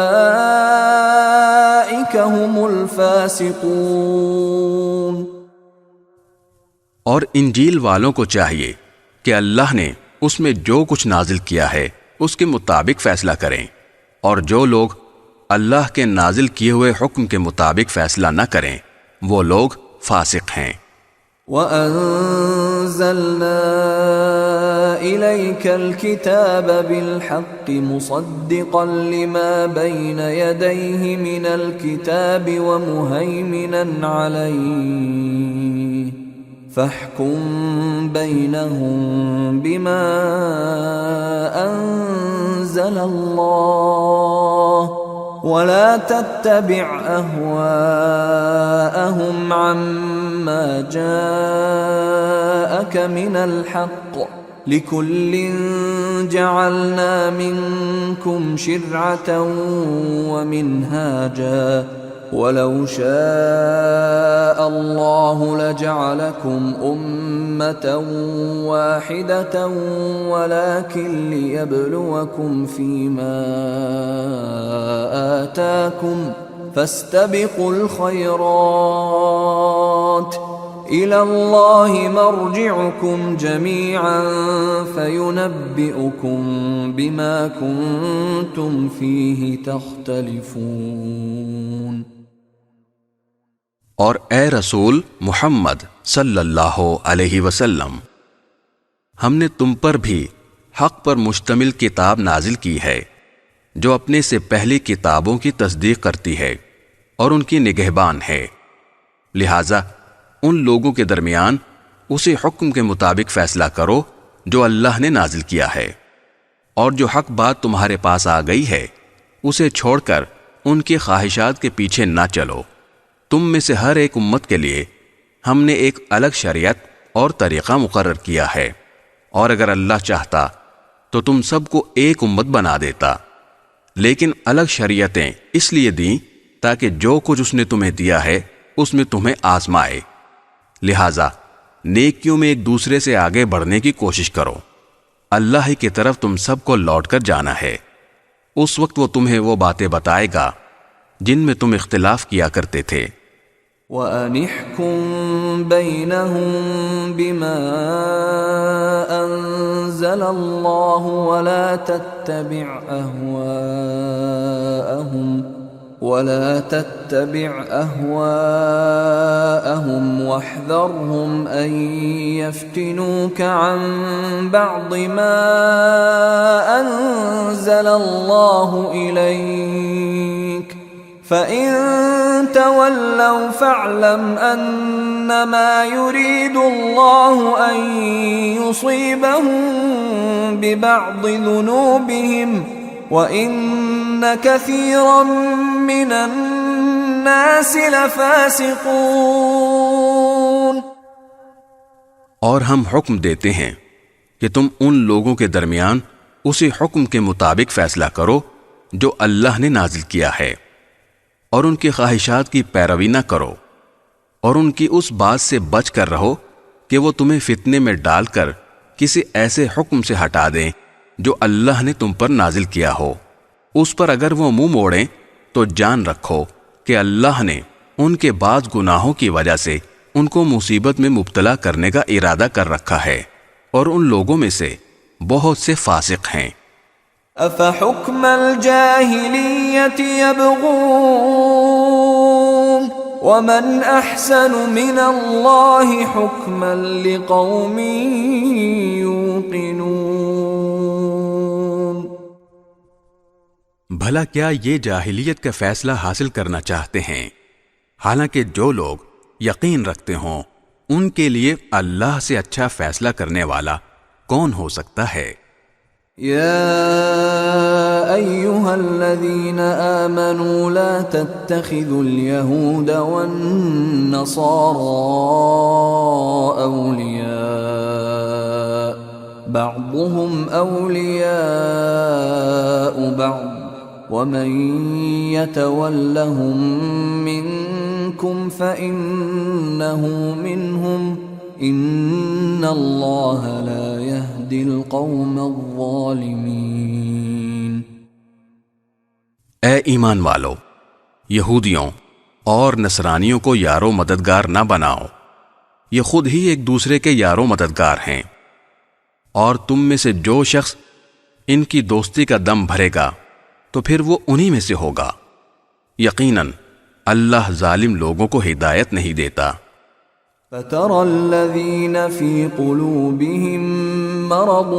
هُمُ الْفَاسِقُونَ۔ اور انجیل والوں کو چاہیے کہ اللہ نے اس میں جو کچھ نازل کیا ہے اس کے مطابق فیصلہ کریں، اور جو لوگ اللہ کے نازل کیے ہوئے حکم کے مطابق فیصلہ نہ کریں وہ لوگ فاسق ہیں۔ وَأَنزَلْنَا إِلَيْكَ الْكِتَابَ بِالْحَقِّ مُصَدِّقًا لِمَا بَيْنَ يَدَيْهِ مِنَ الْكِتَابِ وَمُهَيْمِنًا عَلَيْهِ فَاحْكُم بَيْنَهُم بِمَا أَنزَلَ اللَّهُ ولا تتبع أهواءهم عما جاءك من الحق لكل جعلنا منكم شرعة ومنهاجا ولو شاء الله لجعلكم أمة واحدة ولكن ليبلوكم فيما آتاكم فاستبقوا الخيرات إلى الله مرجعكم جميعا فينبئكم بما كنتم فيه تختلفون. اور اے رسول محمد صلی اللہ علیہ وسلم، ہم نے تم پر بھی حق پر مشتمل کتاب نازل کی ہے جو اپنے سے پہلی کتابوں کی تصدیق کرتی ہے اور ان کی نگہبان ہے، لہذا ان لوگوں کے درمیان اسی حکم کے مطابق فیصلہ کرو جو اللہ نے نازل کیا ہے، اور جو حق بات تمہارے پاس آ گئی ہے اسے چھوڑ کر ان کی خواہشات کے پیچھے نہ چلو. تم میں سے ہر ایک امت کے لیے ہم نے ایک الگ شریعت اور طریقہ مقرر کیا ہے، اور اگر اللہ چاہتا تو تم سب کو ایک امت بنا دیتا، لیکن الگ شریعتیں اس لیے دیں تاکہ جو کچھ اس نے تمہیں دیا ہے اس میں تمہیں آزمائے. لہذا نیکیوں میں ایک دوسرے سے آگے بڑھنے کی کوشش کرو. اللہ ہی کی طرف تم سب کو لوٹ کر جانا ہے. اس وقت وہ تمہیں وہ باتیں بتائے گا جن میں تم اختلاف کیا کرتے تھے. وَأَنِ احْكُم بَيْنَهُم بِمَا أَنزَلَ اللَّهُ وَلَا تَتَّبِعْ أَهْوَاءَهُمْ وَاحْذَرْهُمْ أَن يَفْتِنُوكَ عَن بَعْضِ مَا أَنزَلَ اللَّهُ إِلَيْكَ فَإِن تَوَلَّوْا فَاعْلَمْ أَنَّمَا يُرِيدُ اللَّهُ أَن يُصِيبَهُم بِبَعْضِ ذُنُوبِهِمْ وَإِنَّ كَثِيرًا مِّنَ النَّاسِ لَفَاسِقُونَ. اور ہم حکم دیتے ہیں کہ تم ان لوگوں کے درمیان اسی حکم کے مطابق فیصلہ کرو جو اللہ نے نازل کیا ہے، اور ان کی خواہشات کی پیروی نہ کرو، اور ان کی اس بات سے بچ کر رہو کہ وہ تمہیں فتنے میں ڈال کر کسی ایسے حکم سے ہٹا دیں جو اللہ نے تم پر نازل کیا ہو. اس پر اگر وہ منہ موڑیں تو جان رکھو کہ اللہ نے ان کے بعض گناہوں کی وجہ سے ان کو مصیبت میں مبتلا کرنے کا ارادہ کر رکھا ہے، اور ان لوگوں میں سے بہت سے فاسق ہیں. أَفَحُكْمَ الْجَاهِلِيَّةِ يَبْغُونَ وَمَنْ أَحْسَنُ مِنَ اللَّهِ حُكْمًا لِقَوْمٍ يُوقِنُونَ. بھلا کیا یہ جاہلیت کا فیصلہ حاصل کرنا چاہتے ہیں، حالانکہ جو لوگ یقین رکھتے ہوں ان کے لیے اللہ سے اچھا فیصلہ کرنے والا کون ہو سکتا ہے؟ يا أيها الذين آمنوا لا تتخذوا اليهود والنصارى أولياء بعضهم أولياء بعض ومن يتولهم منكم فإنه منهم ان اللہ لا يهدی القوم الظالمین. اے ایمان والو، یہودیوں اور نصرانیوں کو یارو مددگار نہ بناؤ، یہ خود ہی ایک دوسرے کے یارو مددگار ہیں، اور تم میں سے جو شخص ان کی دوستی کا دم بھرے گا تو پھر وہ انہی میں سے ہوگا. یقیناً اللہ ظالم لوگوں کو ہدایت نہیں دیتا. فَتَرَى الَّذِينَ فِي قُلُوبِهِم مَّرَضٌ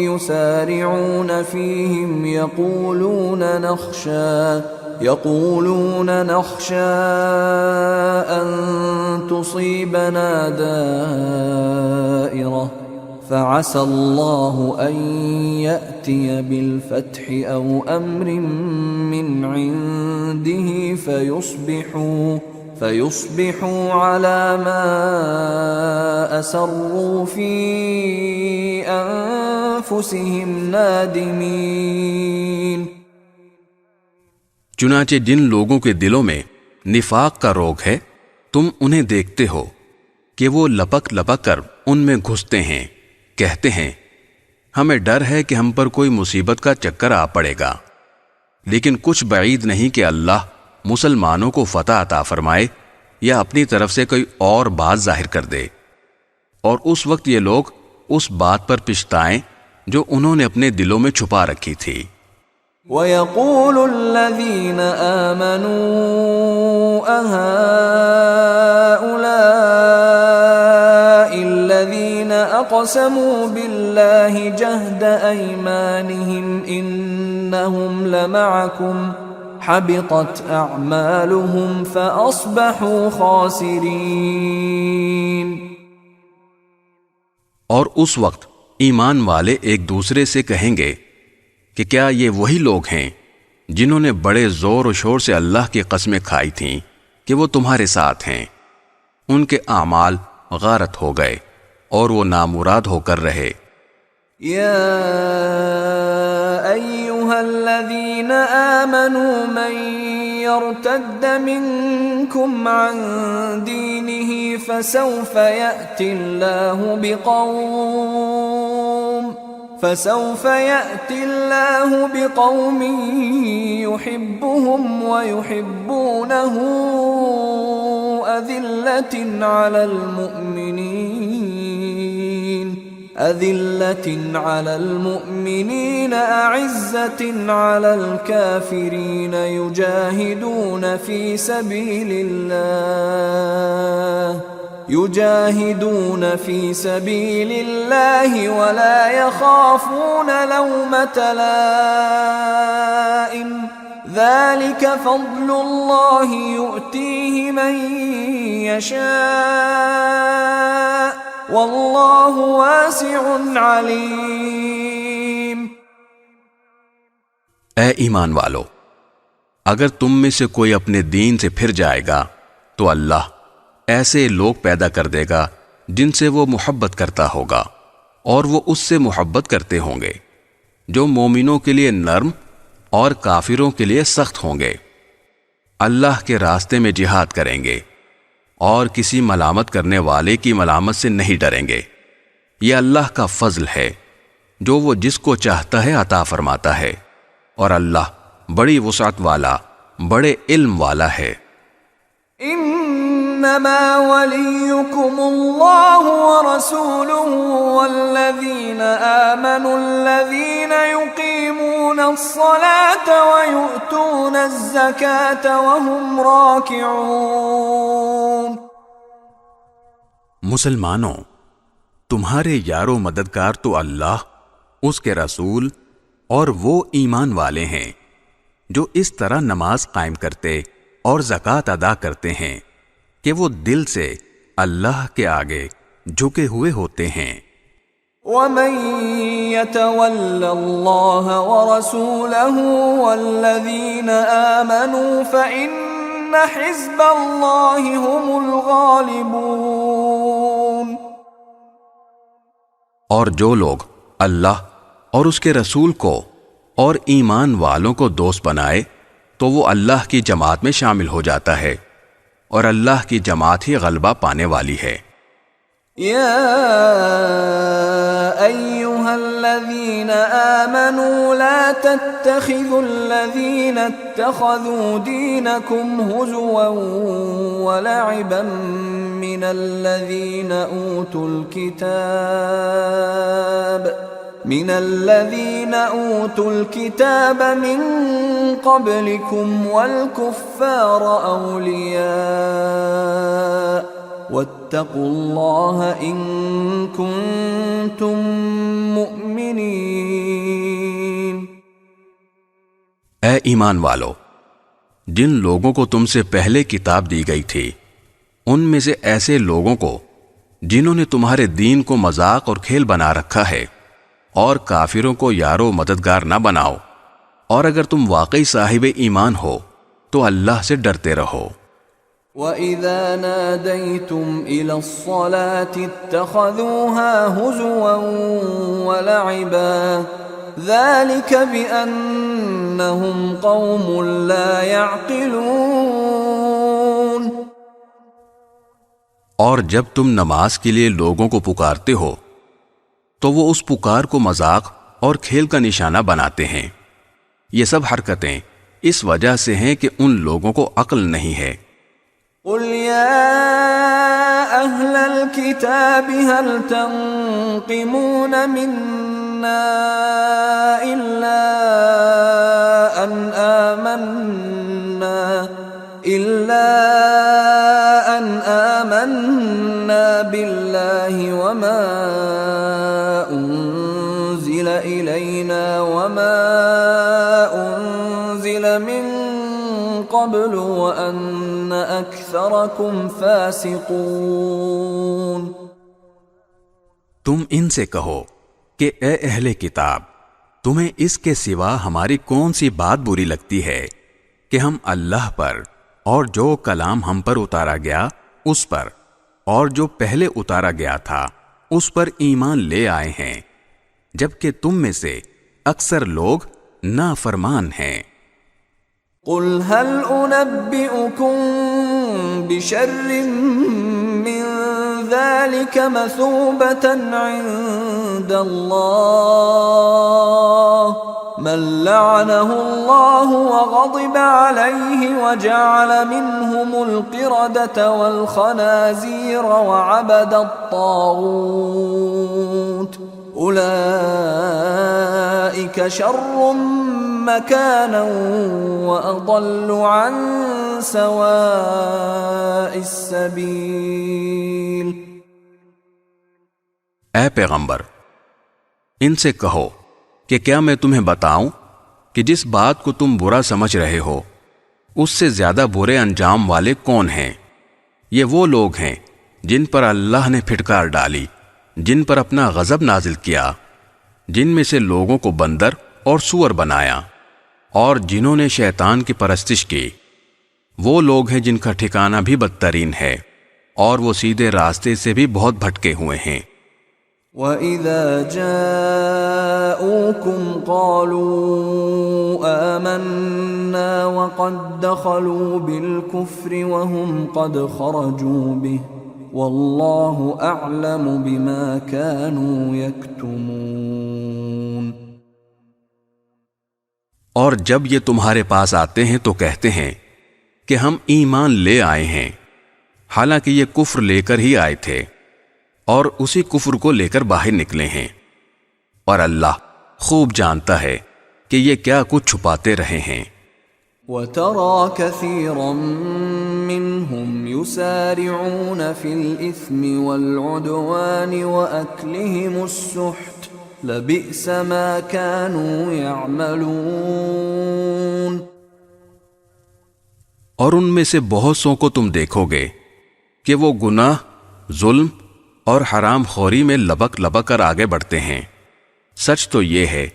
يُسَارِعُونَ فِيهِمْ يَقُولُونَ نَخْشَىٰ أَن تُصِيبَنَا دَائِرَةٌ فعسى الله أن يأتي بالفتح أو أمر من عنده فيصبحوا على ما أسروا في أنفسهم نادمين۔ چنانچہ جن لوگوں کے دلوں میں نفاق کا روگ ہے تم انہیں دیکھتے ہو کہ وہ لپک لپک کر ان میں گھستے ہیں، کہتے ہیں ہمیں ڈر ہے کہ ہم پر کوئی مصیبت کا چکر آ پڑے گا، لیکن کچھ بعید نہیں کہ اللہ مسلمانوں کو فتح عطا فرمائے یا اپنی طرف سے کوئی اور بات ظاہر کر دے، اور اس وقت یہ لوگ اس بات پر پچھتائیں جو انہوں نے اپنے دلوں میں چھپا رکھی تھی۔ وَيَقُولُ الَّذِينَ آمَنُوا أَهَؤُلَاءِ الَّذِينَ أَقْسَمُوا بِاللَّهِ جَهْدَ أَيْمَانِهِمْ إِنَّهُمْ لَمَعَكُمْ حَبِطَتْ أَعْمَالُهُمْ فَأَصْبَحُوا خَاسِرِينَ۔ اور اس وقت ایمان والے ایک دوسرے سے کہیں گے کہ کیا یہ وہی لوگ ہیں جنہوں نے بڑے زور و شور سے اللہ کی قسمیں کھائی تھیں کہ وہ تمہارے ساتھ ہیں، ان کے اعمال غارت ہو گئے اور وہ نامراد ہو کر رہے۔ یا ایہا الذین آمنوا من یرتد منکم عن دینہ فسوف یأتی اللہ بقوم يحبهم ويحبونه أذلة على المؤمنين أعزة على الكافرين يجاهدون في سبيل الله ولا يخافون لومة لائم ذلك فضل الله يؤتيه من يشاء والله واسع عليم۔ اے ایمان والو، اگر تم میں سے کوئی اپنے دین سے پھر جائے گا تو اللہ ایسے لوگ پیدا کر دے گا جن سے وہ محبت کرتا ہوگا اور وہ اس سے محبت کرتے ہوں گے، جو مومنوں کے لیے نرم اور کافروں کے لیے سخت ہوں گے۔ اللہ کے راستے میں جہاد کریں گے اور کسی ملامت کرنے والے کی ملامت سے نہیں ڈریں گے۔ یہ اللہ کا فضل ہے جو وہ جس کو چاہتا ہے عطا فرماتا ہے، اور اللہ بڑی وسعت والا، بڑے علم والا ہے۔ انما وليكم الله ورسوله والذين آمنوا الذين يقيمون الصلاة ويؤتون الزكاة وهم راكعون۔ مسلمانوں، تمہارے یار و مددگار تو اللہ، اس کے رسول اور وہ ایمان والے ہیں جو اس طرح نماز قائم کرتے اور زکوٰۃ ادا کرتے ہیں کہ وہ دل سے اللہ کے آگے جھکے ہوئے ہوتے ہیں۔ وَمَن يَتَوَلَّ اللَّهَ وَرَسُولَهُ وَالَّذِينَ آمَنُوا فَإِنَّ حِزْبَ اللَّهِ هُمُ الْغَالِبُونَ۔ اور جو لوگ اللہ اور اس کے رسول کو اور ایمان والوں کو دوست بنائے تو وہ اللہ کی جماعت میں شامل ہو جاتا ہے، اور اللہ کی جماعت ہی غلبہ پانے والی ہے۔ یا ایہا الذین آمنوا لا تتخذوا الذین اتخذوا دینکم ہزوا ولعبا من الذین اوتوا الكتاب من قبلكم والكفار أولياء واتقوا الله إن كنتم مؤمنين۔ اے ایمان والو، جن لوگوں کو تم سے پہلے کتاب دی گئی تھی ان میں سے ایسے لوگوں کو جنہوں نے تمہارے دین کو مذاق اور کھیل بنا رکھا ہے، اور کافروں کو یارو مددگار نہ بناؤ، اور اگر تم واقعی صاحب ایمان ہو تو اللہ سے ڈرتے رہو۔ وَإِذَا نَادَيْتُمْ إِلَى الصَّلَاةِ اتَّخَذُوهَا هُزُوًا وَلَعِبًا ذَلِكَ بِأَنَّهُمْ قَوْمٌ لَا يَعْقِلُونَ۔ اور جب تم نماز کے لیے لوگوں کو پکارتے ہو تو وہ اس پکار کو مذاق اور کھیل کا نشانہ بناتے ہیں۔ یہ سب حرکتیں اس وجہ سے ہیں کہ ان لوگوں کو عقل نہیں ہے۔ قُلْ يَا أَهْلَ الْكِتَابِ هَلْ تَنقِمُونَ مِنَّا إِلَّا أَنْ آمَنَّا بِاللَّهِ وَمَا أُنزِلَ إِلَيْنَا وَمَا أُنزِلَ مِن قَبْلُ وَأَنَّ أَكْثَرَكُمْ فَاسِقُونَ۔ تم ان سے کہو کہ اے اہل کتاب، تمہیں اس کے سوا ہماری کون سی بات بری لگتی ہے کہ ہم اللہ پر اور جو کلام ہم پر اتارا گیا اس پر اور جو پہلے اتارا گیا تھا اس پر ایمان لے آئے ہیں، جبکہ تم میں سے اکثر لوگ نافرمان ہیں۔ قُلْ هَلْ أُنَبِّئُكُمْ بِشَرٍّ مِّن ذَلِكَ مَثُوبَةً عِندَ اللَّهِ مَن لَّعَنَهُ اللَّهُ وَغَضِبَ عَلَيْهِ وَجَعَلَ مِنْهُمُ الْقِرَدَةَ وَالْخَنَازِيرَ وَعَبَدَ الطَّاغُوتَ أُولَئِكَ شَرٌّ مَكَانًا وَأَضَلُّ عَن سَوَاءِ السَّبِيلِ۔ اے پیغمبر، ان سے کہو کہ کیا میں تمہیں بتاؤں کہ جس بات کو تم برا سمجھ رہے ہو اس سے زیادہ برے انجام والے کون ہیں؟ یہ وہ لوگ ہیں جن پر اللہ نے پھٹکار ڈالی، جن پر اپنا غضب نازل کیا، جن میں سے لوگوں کو بندر اور سور بنایا، اور جنہوں نے شیطان کی پرستش کی۔ وہ لوگ ہیں جن کا ٹھکانہ بھی بدترین ہے، اور وہ سیدھے راستے سے بھی بہت بھٹکے ہوئے ہیں۔ وَإِذَا جَاءُوكُمْ قَالُوا آمَنَّا وَقَدْ دَخَلُوا بِالْكُفْرِ وَهُمْ قَدْ خَرَجُوا بِهِ وَاللَّهُ أَعْلَمُ بِمَا كَانُوا يَكْتُمُونَ۔ اور جب یہ تمہارے پاس آتے ہیں تو کہتے ہیں کہ ہم ایمان لے آئے ہیں، حالانکہ یہ کفر لے کر ہی آئے تھے اور اسی کفر کو لے کر باہر نکلے ہیں، اور اللہ خوب جانتا ہے کہ یہ کیا کچھ چھپاتے رہے ہیں۔ وَتَرَى كَثِيرًا مِّنْهُمْ يُسَارِعُونَ فِي الْإِثْمِ وَالْعُدْوَانِ وَأَكْلِهِمُ السُّحْتَ لَبِئْسَ مَا كَانُوا يَعْمَلُونَ۔ اور ان میں سے بہت سو کو تم دیکھو گے کہ وہ گناہ، ظلم اور حرام خوری میں لبک لبک کر آگے بڑھتے ہیں۔ سچ تو یہ ہے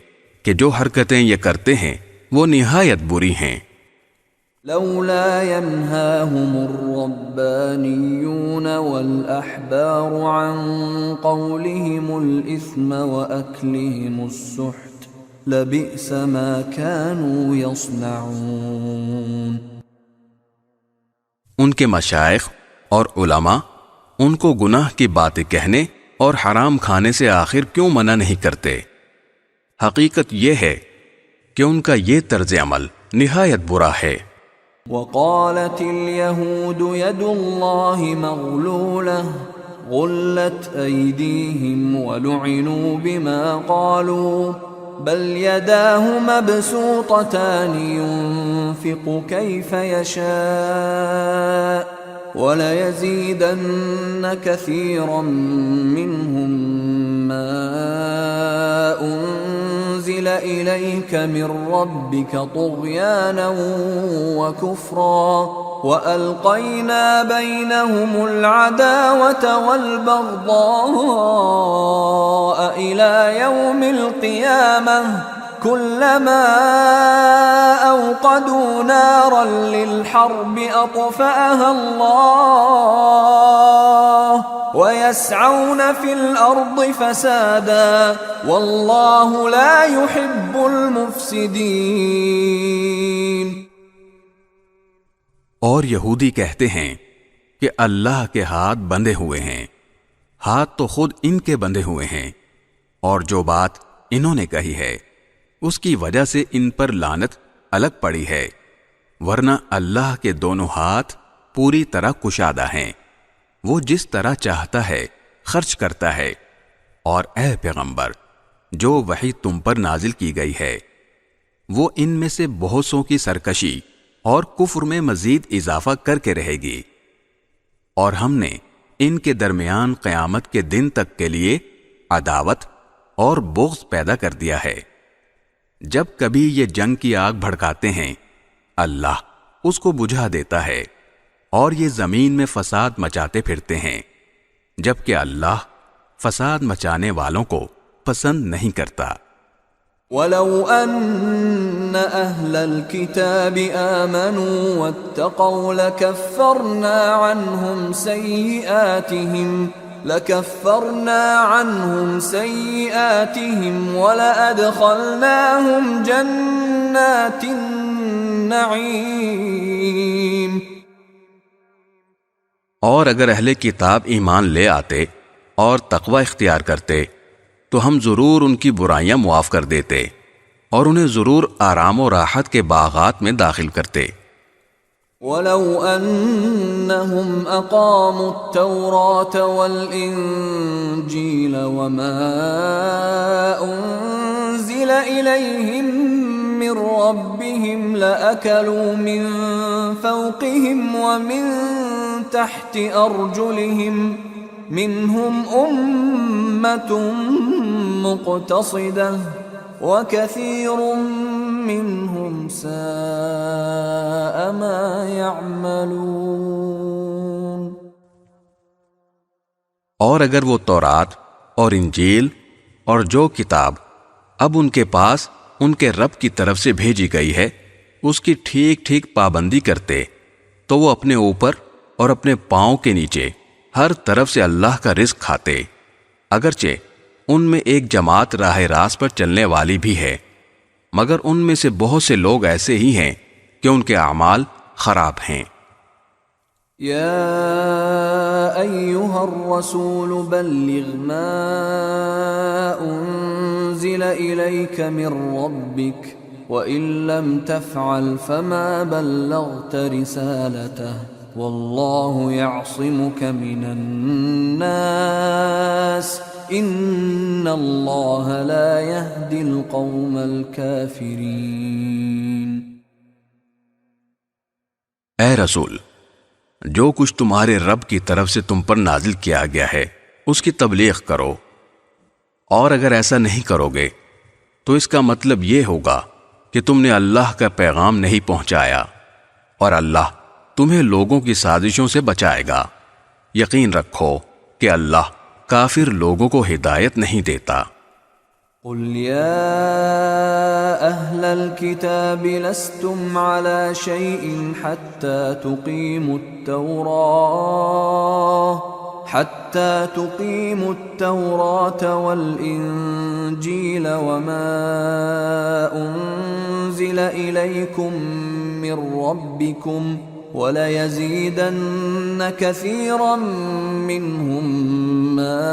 کہ جو حرکتیں یہ کرتے ہیں وہ نہایت بری ہیں۔ لولا ينهاهم الربانيون والأحبار عن قولهم الإثم وأكلهم السحت لبئس ما كانوا يصنعون۔ ان کے مشائخ اور علماء ان کو گناہ کی باتیں کہنے اور حرام کھانے سے آخر کیوں منع نہیں کرتے؟ حقیقت یہ ہے کہ ان کا یہ طرز عمل نہایت برا ہے۔ وقالت اليهود يد الله مغلولة غلت أيديهم ولعنوا بما قالوا بل يداه مبسوطتان ينفق كيف يشاء وَلَيَزِيدَنَّ كَثِيرًا مِّنْهُمْ مَا أُنزِلَ إِلَيْكَ مِن رَّبِّكَ طُغْيَانًا وَكُفْرًا وَأَلْقَيْنَا بَيْنَهُمُ الْعَدَاوَةَ وَالْبَغْضَاءَ إِلَى يَوْمِ الْقِيَامَةِ كُلَّمَا أَوْقَدُوا نَارًا لِلْحَرْبِ أَطْفَأَهَا اللَّهُ وَيَسْعَوْنَ فِي الْأَرْضِ فَسَادًا وَاللَّهُ لَا يُحِبُّ الْمُفْسِدِينَ۔ اور یہودی کہتے ہیں کہ اللہ کے ہاتھ بندھے ہوئے ہیں، ہاتھ تو خود ان کے بندھے ہوئے ہیں، اور جو بات انہوں نے کہی ہے اس کی وجہ سے ان پر لعنت الگ پڑی ہے، ورنہ اللہ کے دونوں ہاتھ پوری طرح کشادہ ہیں، وہ جس طرح چاہتا ہے خرچ کرتا ہے۔ اور اے پیغمبر، جو وحی تم پر نازل کی گئی ہے وہ ان میں سے بہت سو کی سرکشی اور کفر میں مزید اضافہ کر کے رہے گی، اور ہم نے ان کے درمیان قیامت کے دن تک کے لیے عداوت اور بغض پیدا کر دیا ہے۔ جب کبھی یہ جنگ کی آگ بھڑکاتے ہیں اللہ اس کو بجھا دیتا ہے، اور یہ زمین میں فساد مچاتے پھرتے ہیں، جبکہ اللہ فساد مچانے والوں کو پسند نہیں کرتا۔ وَلَوْ أَنَّ أَهْلَ الْكِتَابِ آمَنُوا وَاتَّقَوْا لَكَفَّرْنَا عَنْهُمْ سَيِّئَاتِهِمْ وَلَأَدْخَلْنَاهُمْ جَنَّاتِ النَّعِيمِ۔ اور اگر اہل کتاب ایمان لے آتے اور تقوی اختیار کرتے تو ہم ضرور ان کی برائیاں معاف کر دیتے اور انہیں ضرور آرام و راحت کے باغات میں داخل کرتے۔ وَلَوْ أَنَّهُمْ أَقَامُوا التَّوْرَاةَ وَالْإِنْجِيلَ وَمَا أُنْزِلَ إِلَيْهِمْ مِنْ رَبِّهِمْ لَأَكَلُوا مِنْ فَوْقِهِمْ وَمِنْ تَحْتِ أَرْجُلِهِمْ مِنْهُمْ أُمَّةٌ مُقْتَصِدَةٌ وَكَثِيرٌ مِّنْهُمْ سَاءَ مَا يَعْمَلُونَ۔ اور اگر وہ تورات اور انجیل اور جو کتاب اب ان کے پاس ان کے رب کی طرف سے بھیجی گئی ہے اس کی ٹھیک ٹھیک پابندی کرتے تو وہ اپنے اوپر اور اپنے پاؤں کے نیچے ہر طرف سے اللہ کا رزق کھاتے، اگرچہ ان میں ایک جماعت راہ راست پر چلنے والی بھی ہے، مگر ان میں سے بہت سے لوگ ایسے ہی ہیں کہ ان کے اعمال خراب ہیں۔ یا ایھا الرسول بلغ ما انزل الیک من ربک وَإِن لَّمْ تَفْعَلْ فَمَا بَلَّغْتَ رِسَالَتَهُ وَاللَّهُ يَعْصِمُكَ مِنَ النَّاسِ إِنَّ اللَّهَ لَا يَهْدِي الْقَوْمَ الْكَافِرِينَ۔ اے رسول، جو کچھ تمہارے رب کی طرف سے تم پر نازل کیا گیا ہے اس کی تبلیغ کرو، اور اگر ایسا نہیں کرو گے تو اس کا مطلب یہ ہوگا کہ تم نے اللہ کا پیغام نہیں پہنچایا، اور اللہ تمہیں لوگوں کی سازشوں سے بچائے گا۔ یقین رکھو کہ اللہ کافر لوگوں کو ہدایت نہیں دیتا۔ قل يا أهل الكتاب لستم على شيء حتى تقيموا التوراة والإنجيل وما أنزل إليكم من ربكم وَلَيَزِيدَنَّ كَثِيرًا مِّنْهُمْ مَا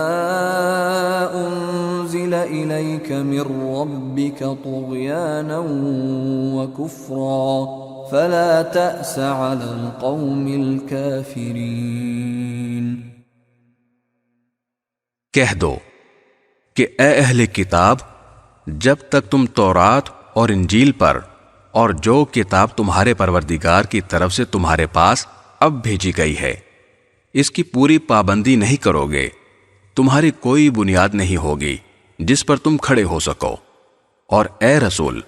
أُنزِلَ إِلَيْكَ مِن رَّبِّكَ طُغْيَانًا وَكُفْرًا فَلَا تَأْسَ عَلَى الْقَوْمِ الْكَافِرِينَ۔ کہہ دو کہ اے اہل کتاب، جب تک تم تورات اور انجیل پر اور جو کتاب تمہارے پروردگار کی طرف سے تمہارے پاس اب بھیجی گئی ہے اس کی پوری پابندی نہیں کرو گے، تمہاری کوئی بنیاد نہیں ہوگی جس پر تم کھڑے ہو سکو۔ اور اے رسول،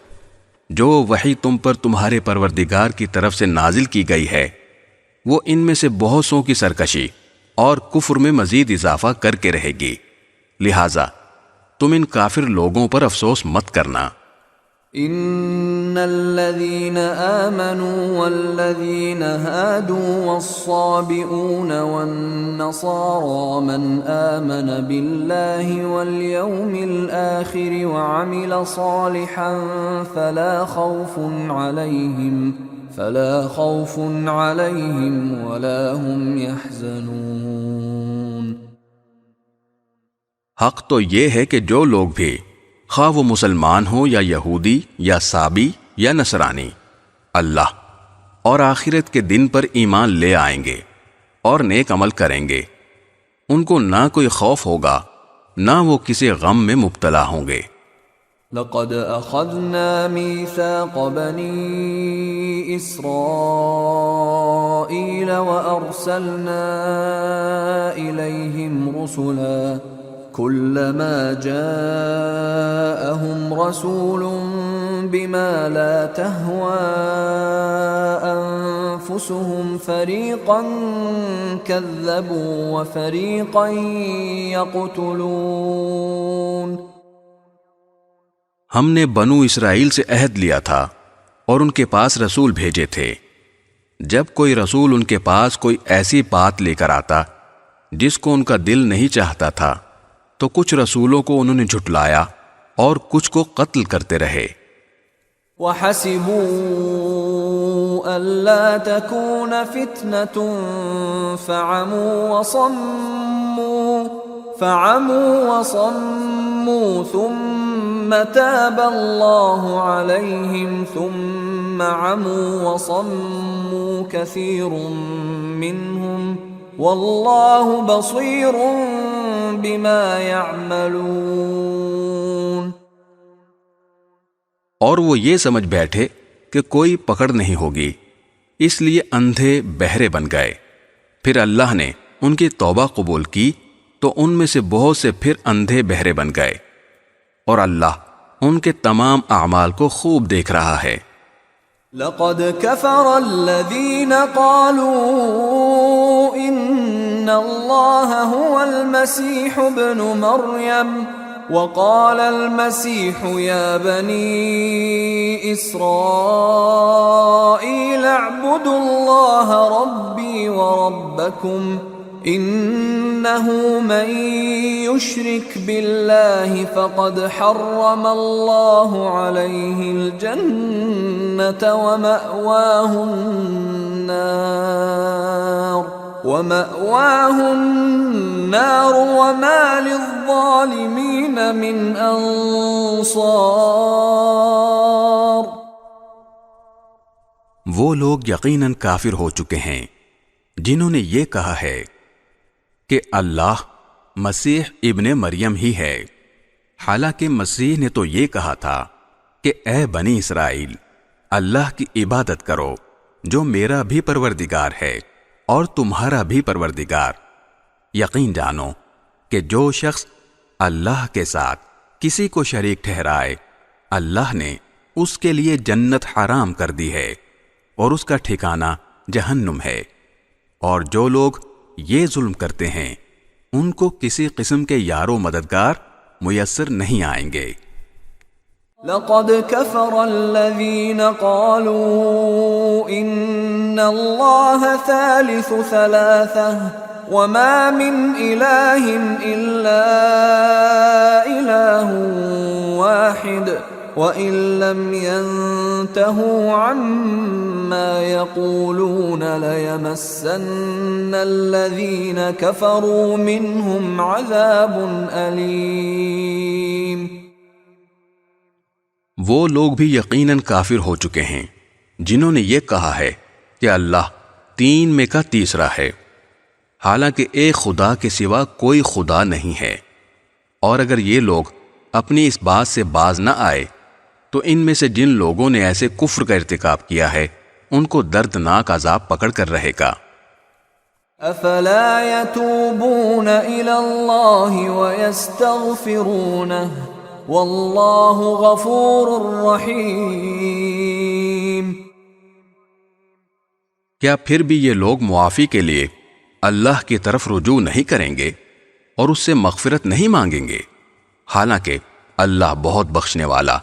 جو وحی تم پر تمہارے پروردگار کی طرف سے نازل کی گئی ہے وہ ان میں سے بہت سو کی سرکشی اور کفر میں مزید اضافہ کر کے رہے گی، لہذا تم ان کافر لوگوں پر افسوس مت کرنا۔ ان الذين آمنوا والذين هادوا والصابئون والنصارى من آمن بالله واليوم الآخر وعمل صالحا فلا خوف عليهم ولا هم يحزنون۔ حق تو یہ ہے کہ جو لوگ بھی، خواہ وہ مسلمان ہو یا یہودی یا سابی یا نصرانی، اللہ اور آخرت کے دن پر ایمان لے آئیں گے اور نیک عمل کریں گے، ان کو نہ کوئی خوف ہوگا نہ وہ کسی غم میں مبتلا ہوں گے۔ لقد اخذنا ميثاق بني اسرائيل وارسلنا اليهم رسلا كلما جاءهم رسول بما لا تهوى انفسهم فريقا كذبوا وفريقا يقتلون۔ ہم نے بنو اسرائیل سے عہد لیا تھا اور ان کے پاس رسول بھیجے تھے، جب کوئی رسول ان کے پاس کوئی ایسی بات لے کر آتا جس کو ان کا دل نہیں چاہتا تھا تو کچھ رسولوں کو انہوں نے جھٹلایا اور کچھ کو قتل کرتے رہے۔ وَحَسِبُوا أَلَّا تَكُونَ فِتْنَةٌ فَعَمُوا وَصَمُّوا ثُمَّ تَابَ اللَّهُ عَلَيْهِمْ ثُمَّ عَمُوا وَصَمُّوا كَثِيرٌ مِّنْهُمْ وَاللَّهُ بَصِيرٌ بِمَا يَعْمَلُونَ۔ اور وہ یہ سمجھ بیٹھے کہ کوئی پکڑ نہیں ہوگی، اس لیے اندھے بہرے بن گئے۔ پھر اللہ نے ان کی توبہ قبول کی تو ان میں سے بہت سے پھر اندھے بہرے بن گئے، اور اللہ ان کے تمام اعمال کو خوب دیکھ رہا ہے۔ لقد كفر الذين قالوا ان الله هو المسيح ابن مريم وقال المسيح يا بني إسرائيل اعبدوا الله ربي وربكم إنه من يشرك بالله فقد حرم الله عليه الجنة ومأواه النار وما للظالمين من انصار۔ وہ لوگ یقیناً کافر ہو چکے ہیں جنہوں نے یہ کہا ہے کہ اللہ مسیح ابن مریم ہی ہے، حالانکہ مسیح نے تو یہ کہا تھا کہ اے بنی اسرائیل، اللہ کی عبادت کرو جو میرا بھی پروردگار ہے اور تمہارا بھی پروردگار۔ یقین جانو کہ جو شخص اللہ کے ساتھ کسی کو شریک ٹھہرائے، اللہ نے اس کے لیے جنت حرام کر دی ہے اور اس کا ٹھکانہ جہنم ہے، اور جو لوگ یہ ظلم کرتے ہیں ان کو کسی قسم کے یار و مددگار میسر نہیں آئیں گے۔ لقد كفر الذين قالوا ان الله ثالث ثلاثة وما من اله الا اله واحد وَإِن لَّمْ يَنْتَهُوا عَمَّا يَقُولُونَ لَيَمَسَّنَّ الَّذِينَ كَفَرُوا مِنْهُمْ عَذَابٌ أَلِيمٌ۔ وہ لوگ بھی یقیناً کافر ہو چکے ہیں جنہوں نے یہ کہا ہے کہ اللہ تین میں کا تیسرا ہے، حالانکہ ایک خدا کے سوا کوئی خدا نہیں ہے، اور اگر یہ لوگ اپنی اس بات سے باز نہ آئے تو ان میں سے جن لوگوں نے ایسے کفر کا ارتکاب کیا ہے ان کو دردناک عذاب پکڑ کر رہے گا۔ افلا يتوبون الى الله ويستغفرونه والله غفور رحیم۔ کیا پھر بھی یہ لوگ معافی کے لیے اللہ کی طرف رجوع نہیں کریں گے اور اس سے مغفرت نہیں مانگیں گے؟ حالانکہ اللہ بہت بخشنے والا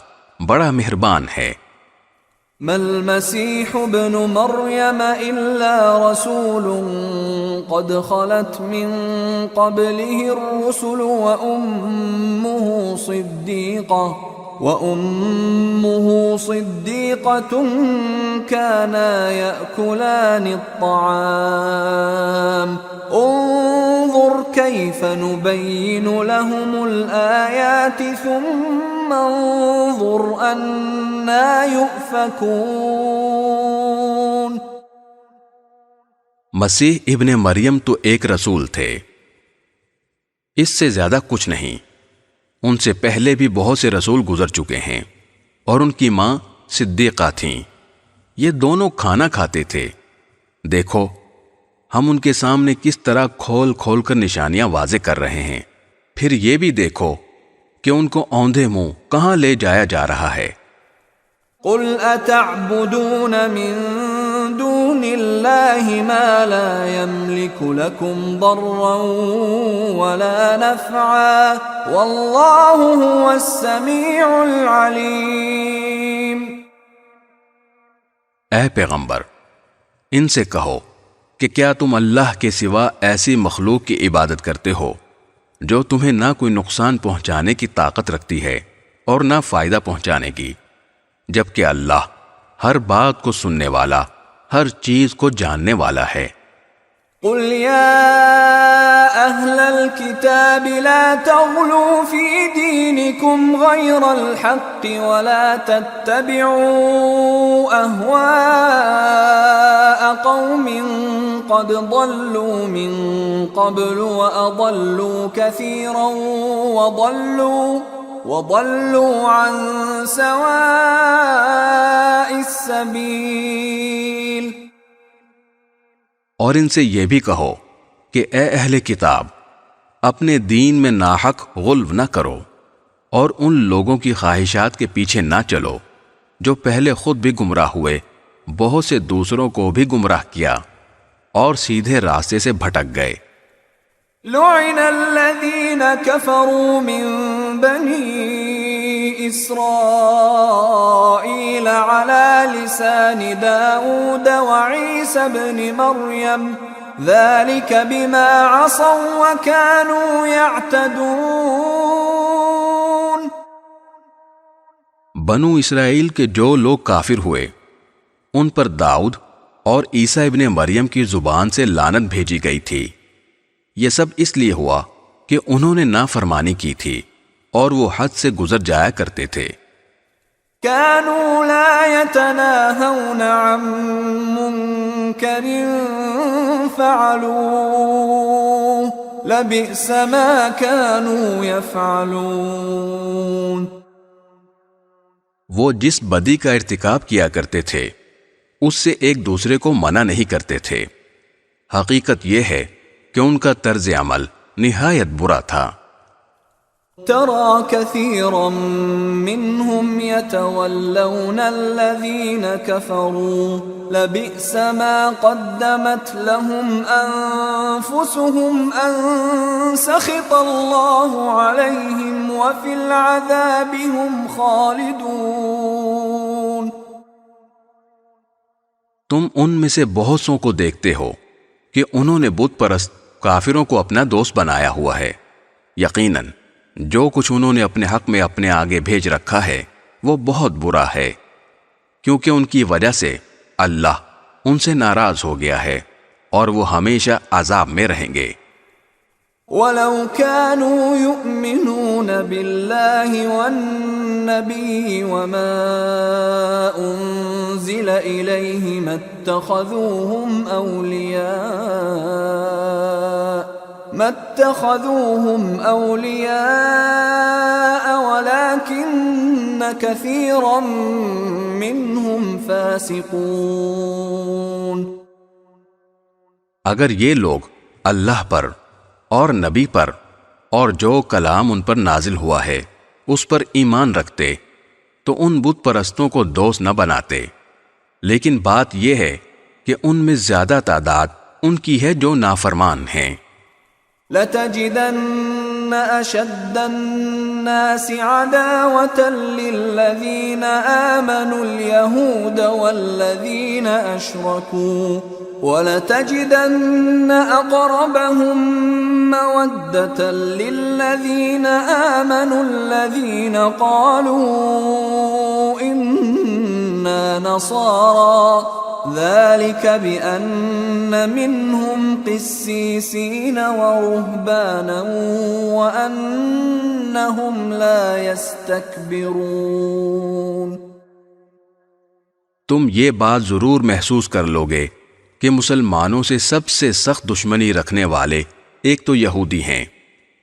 بڑا مہربان ہے۔ ما المسيح ابن مريم إلا رسول قد خلت من قبله الرسل وأمه صديقة كانا يأكلان الطعام انظر كيف نبين لهم الآيات ثم انظر أنا يؤفكون۔ مسیح ابن مریم تو ایک رسول تھے، اس سے زیادہ کچھ نہیں۔ ان سے پہلے بھی بہت سے رسول گزر چکے ہیں اور ان کی ماں صدیقہ تھیں۔ یہ دونوں کھانا کھاتے تھے۔ دیکھو ہم ان کے سامنے کس طرح کھول کھول کر نشانیاں واضح کر رہے ہیں، پھر یہ بھی دیکھو کہ ان کو اوندھے منہ کہاں لے جایا جا رہا ہے۔ قل اتعبدون من دون اللہ ما لا يملك لكم ضرا ولا نفعا واللہ هو السمیع العلیم۔ اے پیغمبر ان سے کہو کہ کیا تم اللہ کے سوا ایسی مخلوق کی عبادت کرتے ہو جو تمہیں نہ کوئی نقصان پہنچانے کی طاقت رکھتی ہے اور نہ فائدہ پہنچانے کی، جبکہ اللہ ہر بات کو سننے والا، ہر چیز کو جاننے والا ہے۔ قل یا اہل الكتاب لا تغلوا فی دینکم غیر الحق ولا تتبعوا اہواء قوم قد ضلوا من قبل واضلوا كثيرا وضلوا عن سواء السبيل۔ اور ان سے یہ بھی کہو کہ اے اہل کتاب اپنے دین میں ناحق غلو نہ کرو اور ان لوگوں کی خواہشات کے پیچھے نہ چلو جو پہلے خود بھی گمراہ ہوئے، بہت سے دوسروں کو بھی گمراہ کیا اور سیدھے راستے سے بھٹک گئے۔ لعن الذین کفروا من بنی اسرائیل علی لسان داود وعیسی بن مریم ذلك بما عصوا وكانوا يعتدون۔ بنو اسرائیل کے جو لوگ کافر ہوئے ان پر داؤد اور عیسیٰ ابن مریم کی زبان سے لعنت بھیجی گئی تھی۔ یہ سب اس لیے ہوا کہ انہوں نے نافرمانی کی تھی اور وہ حد سے گزر جایا کرتے تھے۔ كانوا لا يتناهون عن منكر فعلوه لبئس ما كانوا يفعلون۔ وہ جس بدی کا ارتکاب کیا کرتے تھے اس سے ایک دوسرے کو منع نہیں کرتے تھے۔ حقیقت یہ ہے کہ ان کا طرز عمل نہایت برا تھا۔ ترى كثيرا منهم يتولون الذين كفروا لبئس ما قدمت لهم أنفسهم أن سخط الله عليهم وفي العذاب هم خالدون۔ تم ان میں سے بہت سو کو دیکھتے ہو کہ انہوں نے بت پرست کافروں کو اپنا دوست بنایا ہوا ہے۔ یقیناً جو کچھ انہوں نے اپنے حق میں اپنے آگے بھیج رکھا ہے وہ بہت برا ہے، کیونکہ ان کی وجہ سے اللہ ان سے ناراض ہو گیا ہے اور وہ ہمیشہ عذاب میں رہیں گے۔ وَلَوْ كَانُوا يُؤْمِنُونَ بِاللَّهِ وَالنَّبِيِّ وَمَا أُنزِلَ إِلَيْهِ مَا اتَّخَذُوهُمْ أَوْلِيَاءَ وَلَكِنَّ كَثِيرًا مِّنْهُمْ فَاسِقُونَ۔ اگر یہ لوگ اللہ پر اور نبی پر اور جو کلام ان پر نازل ہوا ہے اس پر ایمان رکھتے تو ان بت پرستوں کو دوست نہ بناتے، لیکن بات یہ ہے کہ ان میں زیادہ تعداد ان کی ہے جو نافرمان ہیں۔ لَتَجِدَنَّ أَشَدَّ النَّاسِ عَدَاوَةً لِّلَّذِينَ آمَنُوا الْيَهُودَ وَالَّذِينَ أَشْرَكُوا وَلَتَجِدَنَّ أَقْرَبَهُم مَّوَدَّةً لِّلَّذِينَ آمَنُوا الَّذِينَ قَالُوا إِنَّا نَصَارَىٰ ذَلِكَ بِأَنَّ مِنْهُمْ قِسِّيسِينَ وَرُهْبَانًا وَأَنَّهُمْ لَا يَسْتَكْبِرُونَ۔ تم یہ بات ضرور محسوس کر لوگے کہ مسلمانوں سے سب سے سخت دشمنی رکھنے والے ایک تو یہودی ہیں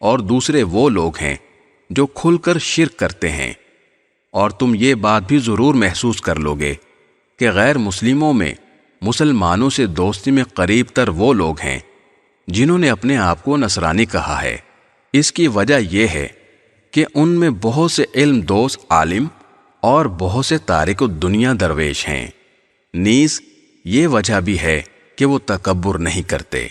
اور دوسرے وہ لوگ ہیں جو کھل کر شرک کرتے ہیں، اور تم یہ بات بھی ضرور محسوس کر لوگے کہ غیر مسلموں میں مسلمانوں سے دوستی میں قریب تر وہ لوگ ہیں جنہوں نے اپنے آپ کو نصرانی کہا ہے۔ اس کی وجہ یہ ہے کہ ان میں بہت سے علم دوست عالم اور بہت سے تارک الدنیا درویش ہیں، نیز یہ وجہ بھی ہے کہ وہ تکبر نہیں کرتے۔